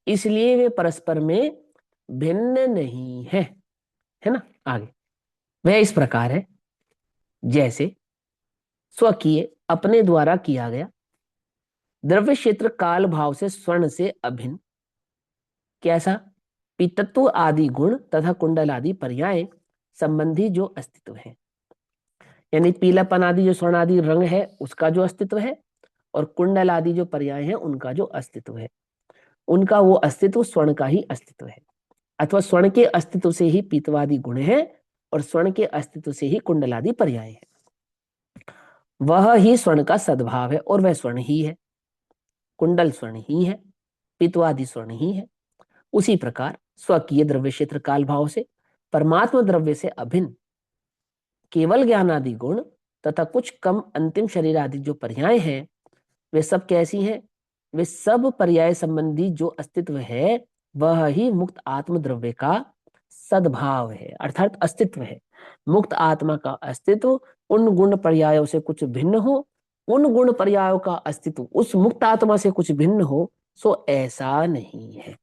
इसलिए वे परस्पर में भिन्न नहीं है ना? आगे वह इस प्रकार है जैसे स्वकीय अपने द्वारा किया गया द्रव्य क्षेत्र काल भाव से स्वर्ण से अभिन्न। कैसा? पितत्व आदि गुण तथा कुंडल आदि पर्याय संबंधी जो अस्तित्व है, यानी पीलापन आदि जो स्वर्ण आदि रंग है उसका जो अस्तित्व है, और कुंडल आदि जो पर्याय है उनका जो अस्तित्व है, उनका वो अस्तित्व स्वर्ण का ही अस्तित्व है। अथवा स्वर्ण के अस्तित्व से ही पीतवादि गुण है, और स्वर्ण के अस्तित्व से ही कुंडलादि पर्याय है। वह ही स्वर्ण का सद्भाव है, और वह स्वर्ण ही है। कुंडल स्वर्ण ही है, पित्वादि स्वर्ण ही है। उसी प्रकार स्वकीय द्रव्य क्षेत्र काल भाव से परमात्मा द्रव्य से अभिन्न केवल ज्ञान आदि गुण तथा कुछ कम अंतिम शरीर आदि जो पर्याय हैं, वे सब कैसी हैं? वे सब पर्याय संबंधी जो अस्तित्व है वह ही मुक्त आत्म द्रव्य का सद्भाव है, अर्थात अस्तित्व है। मुक्त आत्मा का अस्तित्व उन गुण पर्यायों से कुछ भिन्न हो, उन गुण पर्यायों का अस्तित्व उस मुक्त आत्मा से कुछ भिन्न हो, सो ऐसा नहीं है।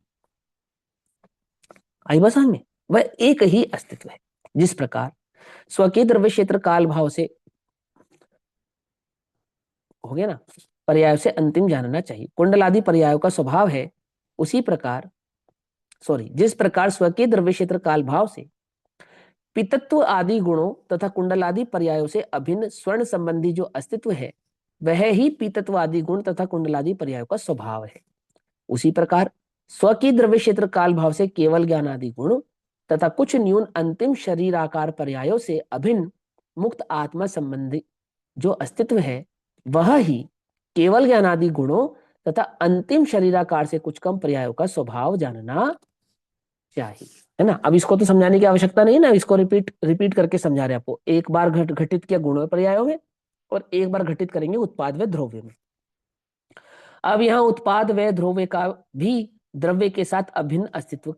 आई बात समझ में? वह एक ही अस्तित्व है। जिस प्रकार स्वकीय द्रव्य क्षेत्र काल भाव से हो गया ना, पर्याय से अंतिम जानना चाहिए, कुंडल आदि पर्यायों का स्वभाव है, उसी प्रकार जिस प्रकार स्वकीय द्रव्य क्षेत्र काल भाव से पितत्व आदि गुणों तथा कुंडल आदि पर्यायों से अभिन्न स्वर्ण संबंधी जो अस्तित्व है, वह ही पीतत्व आदि गुण तथा कुंडल आदि पर्यायों का स्वभाव है। उसी प्रकार स्वकीय द्रव्य क्षेत्र काल भाव से केवल ज्ञान आदि गुण तथा कुछ न्यून अंतिम शरीर आकार पर्यायों से अभिन्न मुक्त आत्मा संबंधी जो अस्तित्व है, वह ही केवल ज्ञान आदि गुणों तथा अंतिम शरीराकार से कुछ कम पर्यायों का स्वभाव जानना चाहिए, है ना? अब इसको तो समझाने की आवश्यकता नहीं ना, इसको रिपीट रिपीट करके समझा रहे आपको। एक बार घटित किया गुणों पर्यायों में, और एक बार घटित करेंगे उत्पाद व ध्रुव्य में। अब यहाँ उत्पाद व ध्रुव्य का भी द्रव्य के साथ अभिन्न अस्तित्व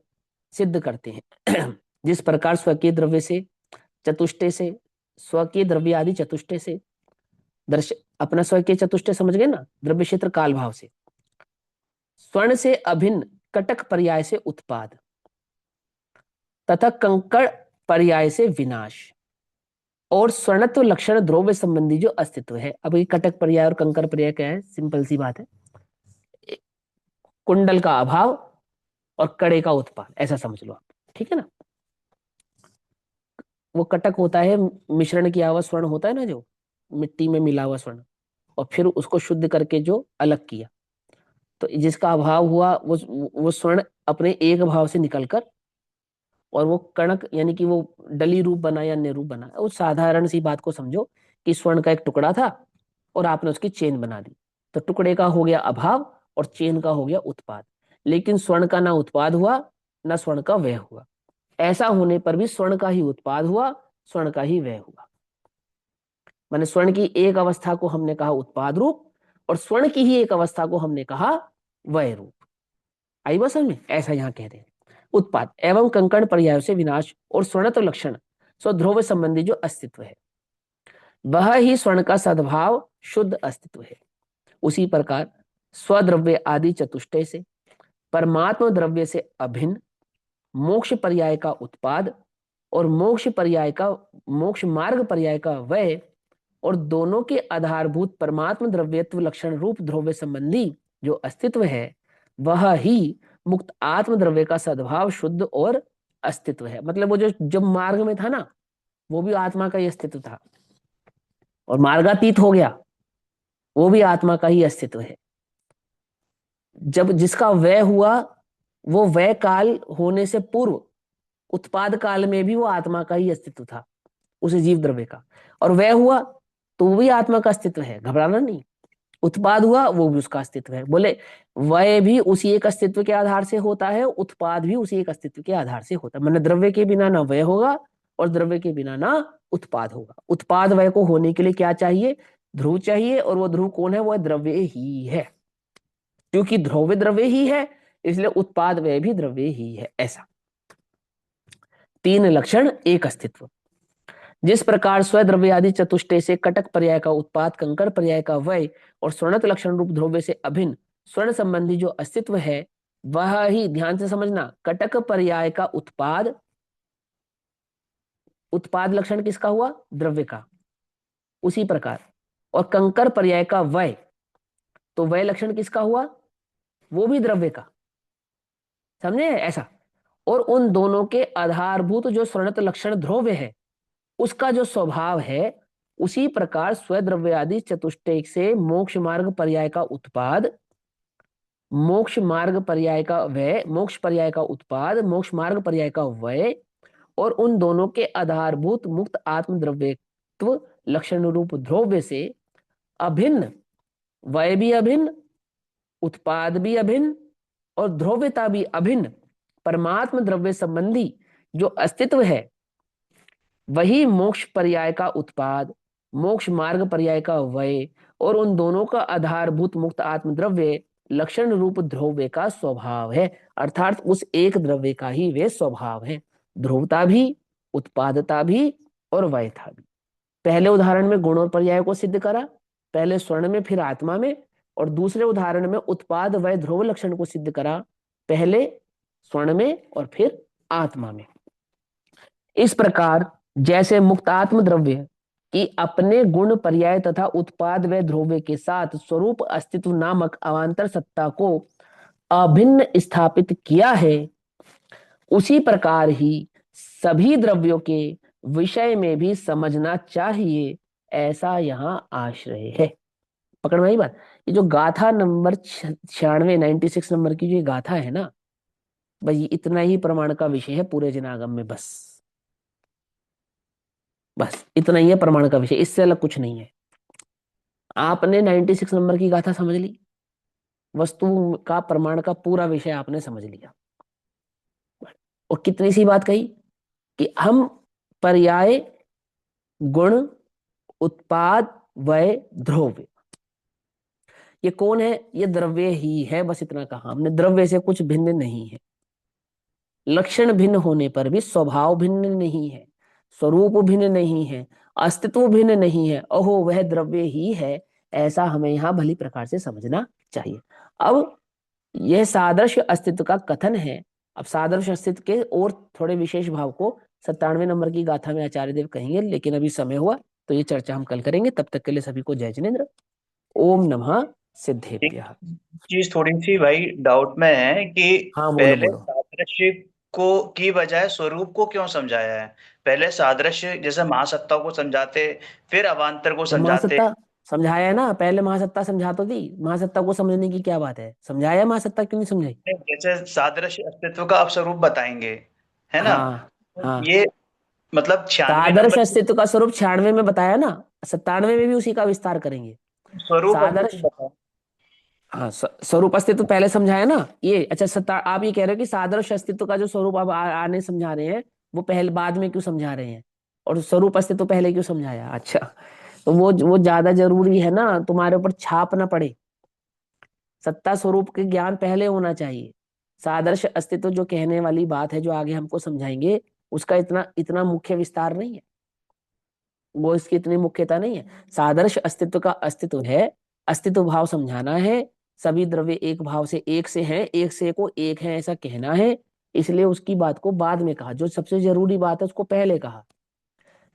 सिद्ध करते हैं। जिस प्रकार स्वकीय द्रव्य से चतुष्टय से, स्वकीय द्रव्य आदि चतुष्टय से अपना स्वकीय चतुष्टय समझ गए ना, द्रव्य क्षेत्र काल भाव से स्वर्ण से अभिन्न कटक पर्याय से उत्पाद तथा कंकड़ पर्याय से विनाश, और स्वर्णत्व लक्षण द्रव्य संबंधी जो अस्तित्व है। अब ये कटक पर्याय और कंकर पर्याय क्या है? सिंपल सी बात है, कुंडल का अभाव और कड़े का उत्पाद, ऐसा समझ लो आप। ठीक है ना? वो कटक होता है मिश्रण किया हुआ स्वर्ण होता है ना, जो मिट्टी में मिला हुआ स्वर्ण, और फिर उसको शुद्ध करके जो अलग किया, तो जिसका अभाव हुआ वो स्वर्ण अपने एक भाव से निकलकर और वो कणक यानी कि वो डली रूप बना या अन्य रूप बना। उस साधारण सी बात को समझो कि स्वर्ण का एक टुकड़ा था और आपने उसकी चेन बना दी, तो टुकड़े का हो गया अभाव और चेन का हो गया उत्पाद। लेकिन स्वर्ण का ना उत्पाद हुआ ना स्वर्ण का व्यय हुआ। ऐसा होने पर भी स्वर्ण का ही उत्पाद हुआ, स्वर्ण का ही व्यय हुआ। माने स्वर्ण की एक अवस्था को हमने कहा उत्पाद रूप और स्वर्ण की ही एक अवस्था को हमने कहा व्यय रूप। आई बात समझ में? ऐसा यहां कह रहे हैं। उत्पाद एवं कंकण पर्यायों से विनाश और स्वर्णत्व लक्षण स्वध्रुव संबंधी जो अस्तित्व है वह ही स्वर्ण का सद्भाव शुद्ध अस्तित्व है। उसी प्रकार स्वद्रव्य आदि चतुष्टय से परमात्मा द्रव्य से अभिन्न मोक्ष पर्याय का उत्पाद और मोक्ष मार्ग पर्याय का व्यय और दोनों के आधारभूत परमात्म द्रव्यत्व लक्षण रूप ध्रुव्य संबंधी जो अस्तित्व है वह ही मुक्त आत्म द्रव्य का सद्भाव शुद्ध और अस्तित्व है। मतलब वो जो जब मार्ग में था ना वो भी आत्मा का ही अस्तित्व था और मार्गातीत हो गया वो भी आत्मा का ही अस्तित्व है। जब जिसका व्यय हुआ वो व्यय काल होने से पूर्व उत्पाद काल में भी वो आत्मा का ही अस्तित्व था, उस जीव द्रव्य का, और व्यय हुआ तो वो भी आत्मा का अस्तित्व है, घबराना नहीं। उत्पाद हुआ वो भी उसका अस्तित्व है। बोले व्यय भी उसी एक अस्तित्व के आधार से होता है, उत्पाद भी उसी एक अस्तित्व के आधार से होता है। मतलब द्रव्य के बिना ना व्यय होगा और द्रव्य के बिना ना उत्पाद होगा। उत्पाद व्यय को होने के लिए क्या चाहिए? ध्रुव चाहिए, और वो ध्रुव कौन है? वो द्रव्य ही है। क्योंकि ध्रुव द्रव्य ही है इसलिए उत्पाद व्यय भी द्रव्य ही है। ऐसा तीन लक्षण एक अस्तित्व। जिस प्रकार स्वद्रव्य आदि चतुष्टय से कटक पर्याय का उत्पाद, कंकड़ पर्याय का व्यय और स्वर्णत लक्षण रूप ध्रुव्य से अभिन्न स्वर्ण संबंधी जो अस्तित्व है वह ही, ध्यान से समझना, कटक पर्याय का उत्पाद, उत्पाद लक्षण किसका हुआ? द्रव्य का। उसी प्रकार और कंकड़ पर्याय का व्यय, तो व्यय लक्षण किसका हुआ? वो भी द्रव्य का। समझे ऐसा? और उन दोनों के आधारभूत जो स्वर्णत लक्षण ध्रुव्य है उसका जो स्वभाव है, उसी प्रकार स्वद्रव्य आदि चतुष्टय से मोक्ष मार्ग पर्याय का उत्पाद, मोक्ष मार्ग पर्याय का व्यय, मोक्ष पर्याय का उत्पाद, मोक्ष मार्ग पर्याय का व्यय और उन दोनों के आधारभूत मुक्त आत्म द्रव्यत्व लक्षण रूप ध्रुव्य से अभिन्न, व्यय भी अभिन्न, उत्पाद भी अभिन्न और ध्रुव्यता भी अभिन्न परमात्म द्रव्य संबंधी जो अस्तित्व है वही मोक्ष पर्याय का उत्पाद, मोक्ष मार्ग पर्याय का व्यय और उन दोनों का आधारभूत मुक्त आत्म द्रव्य लक्षण रूप ध्रुव्य का स्वभाव है। अर्थात उस एक द्रव्य का ही वे स्वभाव है, ध्रुवता भी, उत्पादता भी और वयथा भी। पहले उदाहरण में गुण और पर्याय को सिद्ध करा, पहले स्वर्ण में फिर आत्मा में, और दूसरे उदाहरण में उत्पाद वय ध्रुव लक्षण को सिद्ध करा, पहले स्वर्ण में और फिर आत्मा में। इस प्रकार जैसे मुक्तात्म द्रव्य की अपने गुण पर्याय तथा उत्पाद व ध्रुव्य के साथ स्वरूप अस्तित्व नामक अवांतर सत्ता को अभिन्न स्थापित किया है, उसी प्रकार ही सभी द्रव्यों के विषय में भी समझना चाहिए, ऐसा यहाँ आश्रय है। पकड़ में आई बात? ये जो गाथा नंबर 96 96 नंबर की जो गाथा है ना, भाई इतना ही प्रमाण का विषय है पूरे जनागम में। बस इतना ही है प्रमाण का विषय, इससे अलग कुछ नहीं है। आपने 96 नंबर की गाथा समझ ली, वस्तु का प्रमाण का पूरा विषय आपने समझ लिया। और कितनी सी बात कही कि हम पर्याय, गुण, उत्पाद, वय, ध्रुव्य, ये कौन है? ये द्रव्य ही है। बस इतना कहा हमने, द्रव्य से कुछ भिन्न नहीं है। लक्षण भिन्न होने पर भी स्वभाव भिन्न नहीं है, स्वरूप भिन्न नहीं है, अस्तित्व भिन्न नहीं है। ओहो, वह द्रव्य ही है, ऐसा हमें यहाँ भली प्रकार से समझना चाहिए। अब यह सादृश्य अस्तित्व का कथन है। अब सादृश्य अस्तित्व के और थोड़े विशेष भाव को 97 नंबर की गाथा में आचार्य देव कहेंगे, लेकिन अभी समय हुआ तो ये चर्चा हम कल करेंगे। तब तक के लिए सभी को जय जिनेन्द्र। ओम नमः सिद्धेभ्यः। चीज थोड़ी सी भाई डाउट में है कि हाँ बोलो पहले बोलो। सादृश्य को की बजाय स्वरूप को क्यों समझाया है? पहले सादृश्य जैसे महासत्ताओं को समझाते, फिर अवान्तर को तो समझाते, महासत्ता समझाया है ना, पहले महासत्ता समझा तो दी, महासत्ता को समझने की क्या बात है, समझाया महासत्ता क्यों नहीं समझाई? जैसे सादृश्य अस्तित्व का आप स्वरूप बताएंगे, है ना? हाँ हाँ, ये मतलब 96 सादृश नंबर अस्तित्व का स्वरूप 96 में बताया ना, 97 में भी उसी का विस्तार करेंगे। स्वरूप अस्तित्व सादृश, बताओ। हाँ स्वरूप अस्तित्व पहले समझाया ना ये। अच्छा आप ये कह रहे हो कि सादृश अस्तित्व का जो स्वरूप आप आने समझा रहे हैं, वो पहले बाद में क्यों समझा रहे हैं, और स्वरूप अस्तित्व पहले क्यों समझाया? अच्छा, तो वो ज्यादा जरूरी है ना, तुम्हारे ऊपर छाप ना पड़े। सत्ता स्वरूप के ज्ञान पहले होना चाहिए। सादृश अस्तित्व जो कहने वाली बात है, जो आगे हमको समझाएंगे, उसका इतना इतना मुख्य विस्तार नहीं है, वो इसकी इतनी मुख्यता नहीं है। सादृश अस्तित्व का अस्तित्व है, अस्तित्व भाव समझाना है, सभी द्रव्य एक भाव से एक से हैं, एक से को एक है ऐसा कहना है। इसलिए उसकी बात को बाद में कहा, जो सबसे जरूरी बात है उसको पहले कहा।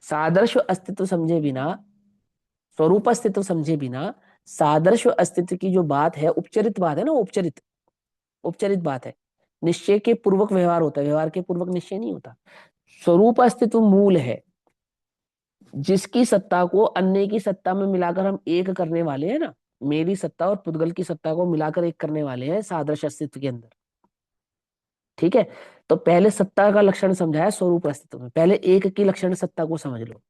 सादृश अस्तित्व समझे बिना, स्वरूप अस्तित्व समझे बिना, सादृश अस्तित्व की जो बात है, उपचरित बात है ना, उपचरित उपचरित बात है, निश्चय के पूर्वक व्यवहार होता है, व्यवहार के पूर्वक निश्चय नहीं होता। स्वरूप अस्तित्व मूल है, जिसकी सत्ता को अन्य की सत्ता में मिलाकर हम एक करने वाले हैं ना, मेरी सत्ता और पुद्गल की सत्ता को मिलाकर एक करने वाले हैं सादृश अस्तित्व के अंदर। ठीक है, तो पहले सत्ता का लक्षण समझाया स्वरूप अस्तित्व में, पहले एक की लक्षण सत्ता को समझ लो।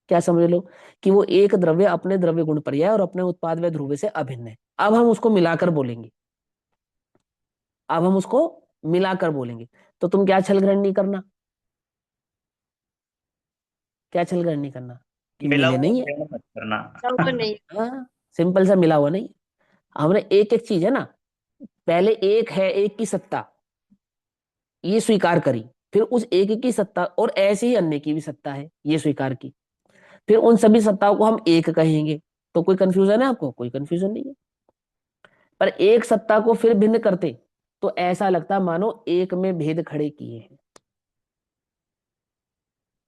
क्या समझ लो? कि वो एक द्रव्य अपने द्रव्य गुण पर्याय और अपने उत्पाद व ध्रुव से अभिन्न है। अब हम उसको मिलाकर बोलेंगे, अब हम उसको मिलाकर बोलेंगे। तो तुम क्या छल ग्रहण नहीं करना, क्या छल ग्रहण नहीं करना कि मिला मिले हुआ नहीं है। ग्रहण मत करना। तो नहीं। हाँ, सिंपल सा मिला हुआ नहीं। हमने एक एक चीज है ना, पहले एक है, एक की सत्ता, ये स्वीकार करी, फिर उस एक की सत्ता और ऐसे ही अन्य की भी सत्ता है, ये स्वीकार की, फिर उन सभी सत्ताओं को हम एक कहेंगे। तो कोई कंफ्यूजन है आपको? कोई कंफ्यूजन नहीं है। पर एक सत्ता को फिर भिन्न करते तो ऐसा लगता मानो एक में भेद खड़े किए हैं।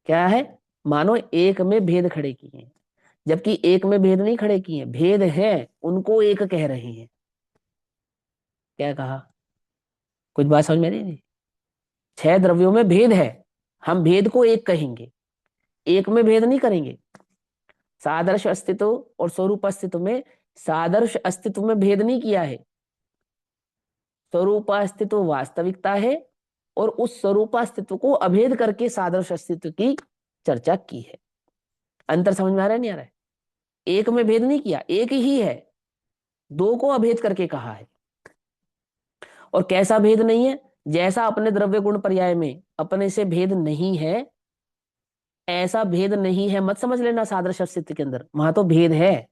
क्या है? मानो एक में भेद खड़े किए हैं, जबकि एक में भेद नहीं खड़े किए हैं, भेद है, उनको एक कह रहे हैं। क्या कहा? कुछ बात समझ में नहीं? 6 द्रव्यों में भेद है, हम भेद को एक कहेंगे, एक में भेद नहीं करेंगे। सादृश अस्तित्व और स्वरूप अस्तित्व में, सादृश अस्तित्व में भेद नहीं किया है, स्वरूप अस्तित्व वास्तविकता है, और उस स्वरूप अस्तित्व को अभेद करके सादृश अस्तित्व की चर्चा की है। अंतर समझ में आ रहा है नहीं आ रहा है? एक में भेद नहीं किया, एक ही है, दो को अभेद करके कहा है। और कैसा भेद नहीं है? जैसा अपने द्रव्य गुण पर्याय में अपने से भेद नहीं है, ऐसा भेद नहीं है मत समझ लेना सादृश अस्तित्व के अंदर, वहां तो भेद है।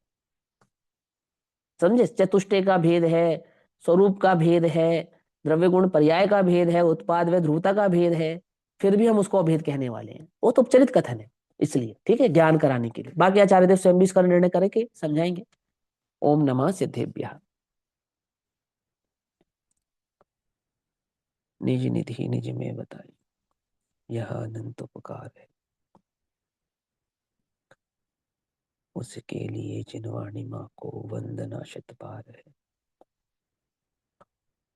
समझे? चतुष्टय का भेद है, स्वरूप का भेद है, द्रव्य गुण पर्याय का भेद है, उत्पाद व ध्रुवता का भेद है, फिर भी हम उसको अभेद कहने वाले हैं। वो तो उपचरित कथन है, इसलिए ठीक है, ज्ञान कराने के लिए। बाकी आचार्य देव स्वयं भी इसका निर्णय करके समझाएंगे। ओम नमः सिद्धेभ्यः। निज निधि निज में बताई, यह अनंत उपकार है, उसके लिए जिनवाणी माँ को वंदना शत बार है।